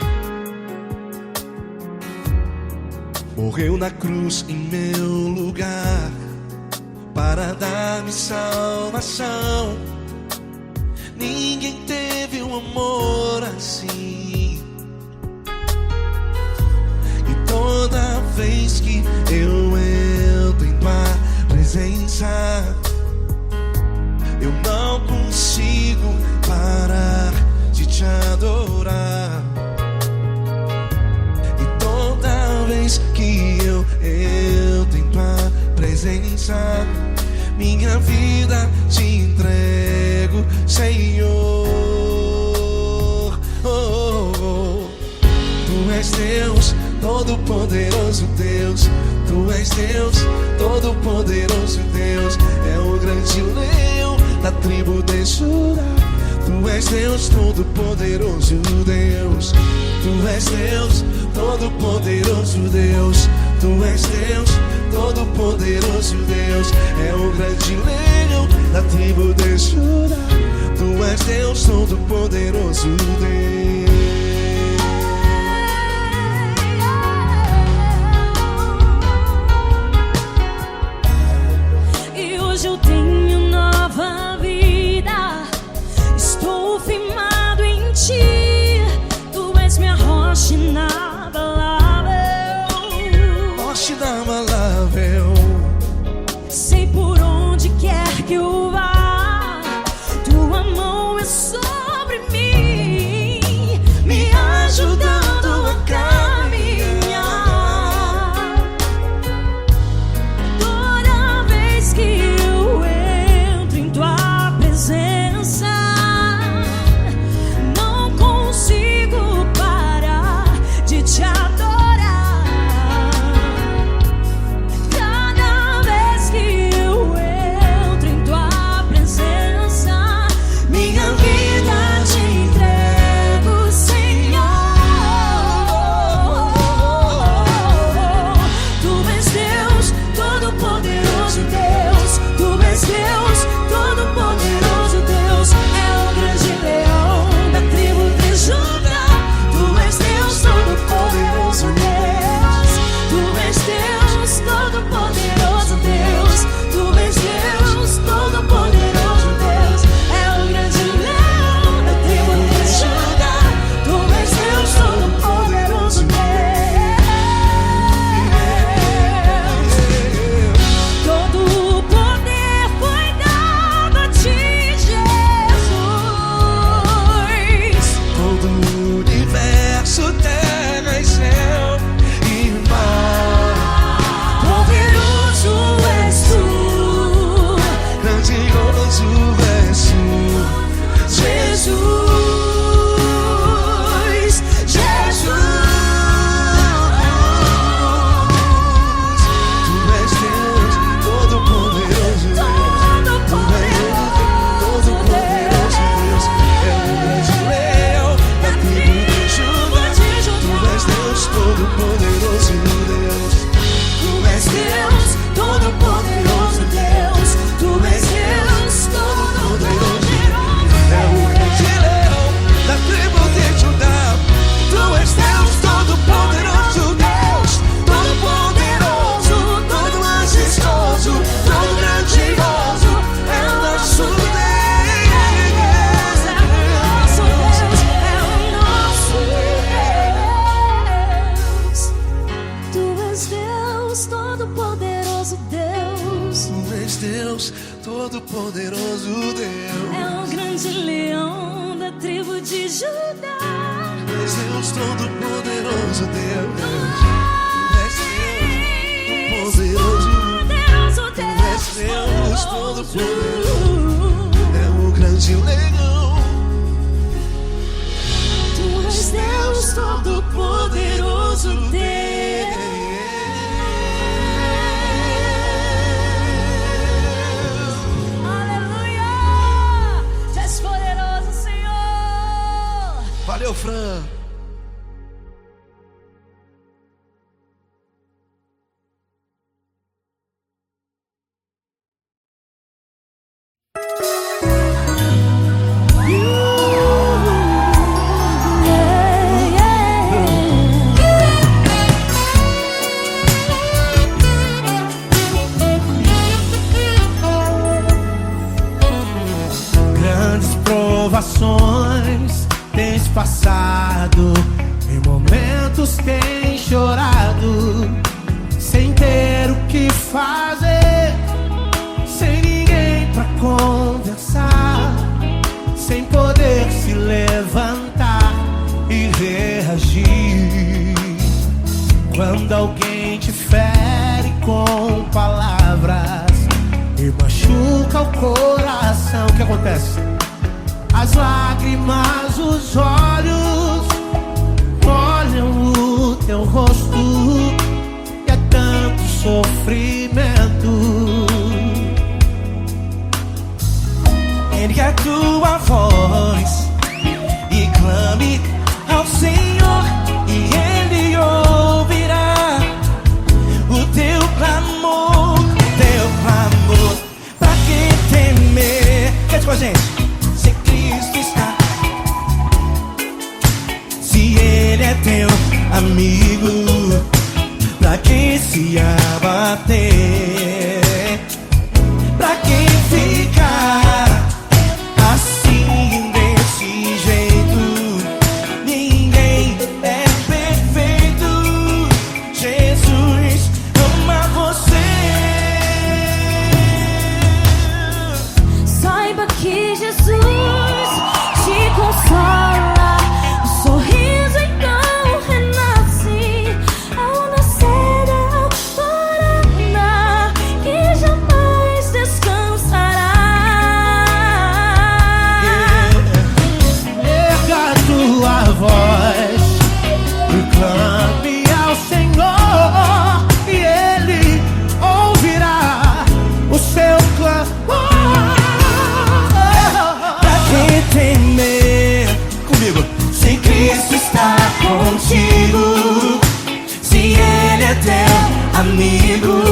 Morreu na cruz em meu lugar para dar-me salvação. Ninguém teve um amor assim. E toda vez que eu entro em tua presença, eu não consigo parar de te adorar. E toda vez que eu entro em tua presença, minha vida te entrego, Senhor. Tu és Deus, Todo-Poderoso Deus. Tu és Deus, Todo-Poderoso Deus. É o grande leão da tribo de Judá. Tu és Deus, Todo-Poderoso Deus. Tu és Deus, Todo-Poderoso Deus. Tu és Deus, Todo-Poderoso Deus. É o grande leão da tribo de Judá. Tu és Deus, Todo-Poderoso Deus. E hoje eu tenho nova vida. Estou firmado em ti. Tu és minha rocha inabalável. Rocha inabalável. Sei por onde quer que eu vá, tua mão é sobre mim, me ajudando a caminhar. Toda vez que eu entro em tua presença, não consigo parar de te adorar. Deus, todo-poderoso Deus. Tu és Deus, todo-poderoso Deus. É o grande leão da tribo de Judá. Tu és Deus, todo-poderoso Deus. Tu és Deus, poderoso. Tu és Deus, todo-poderoso. É o grande leão. Tu és Deus, todo-poderoso Deus. Aleluia! Tu és poderoso, Senhor. Valeu, Fran. Provações tens passado, em momentos tens chorado, sem ter o que fazer, sem ninguém pra conversar, sem poder se levantar e reagir. Quando alguém te fere com palavras e machuca o coração, o que acontece? As lágrimas, os olhos molham o teu rosto e é tanto sofrimento. Ergue a tua voz e clame ao Senhor, e Ele ouvirá o teu clamor, pra que temer? Cante com a gente. Ele é teu amigo, pra que se abater? Pra que ficar assim desse jeito? Ninguém é perfeito. Jesus ama você. Saiba que Jesus te consola. Contigo, se Ele é teu amigo,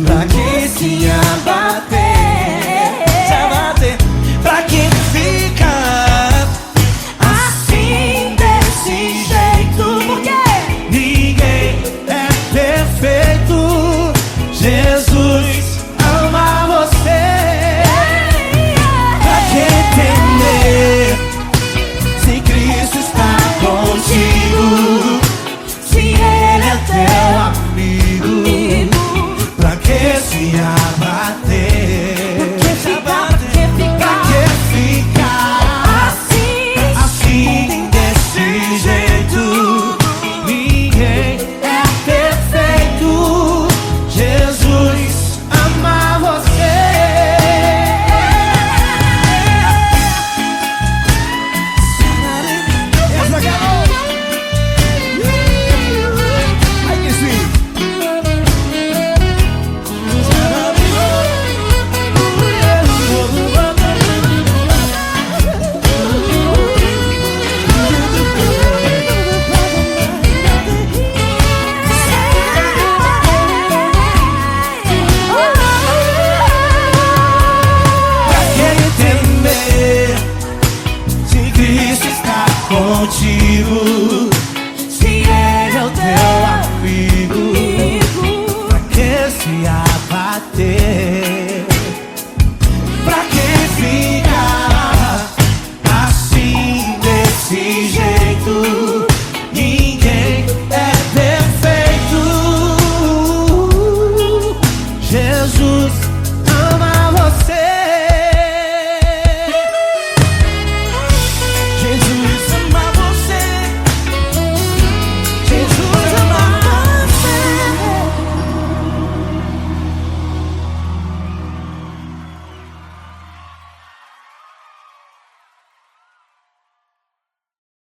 pra que se abater? Pra que ficar assim desse jeito? Porque ninguém é perfeito. Jesus ama você. Pra que temer se Cristo está contigo? Se Ele é teu amigo, pra que se abater? Pra que ficar assim desse jeito? Ninguém é perfeito. Jesus ama você. Cristo está contigo.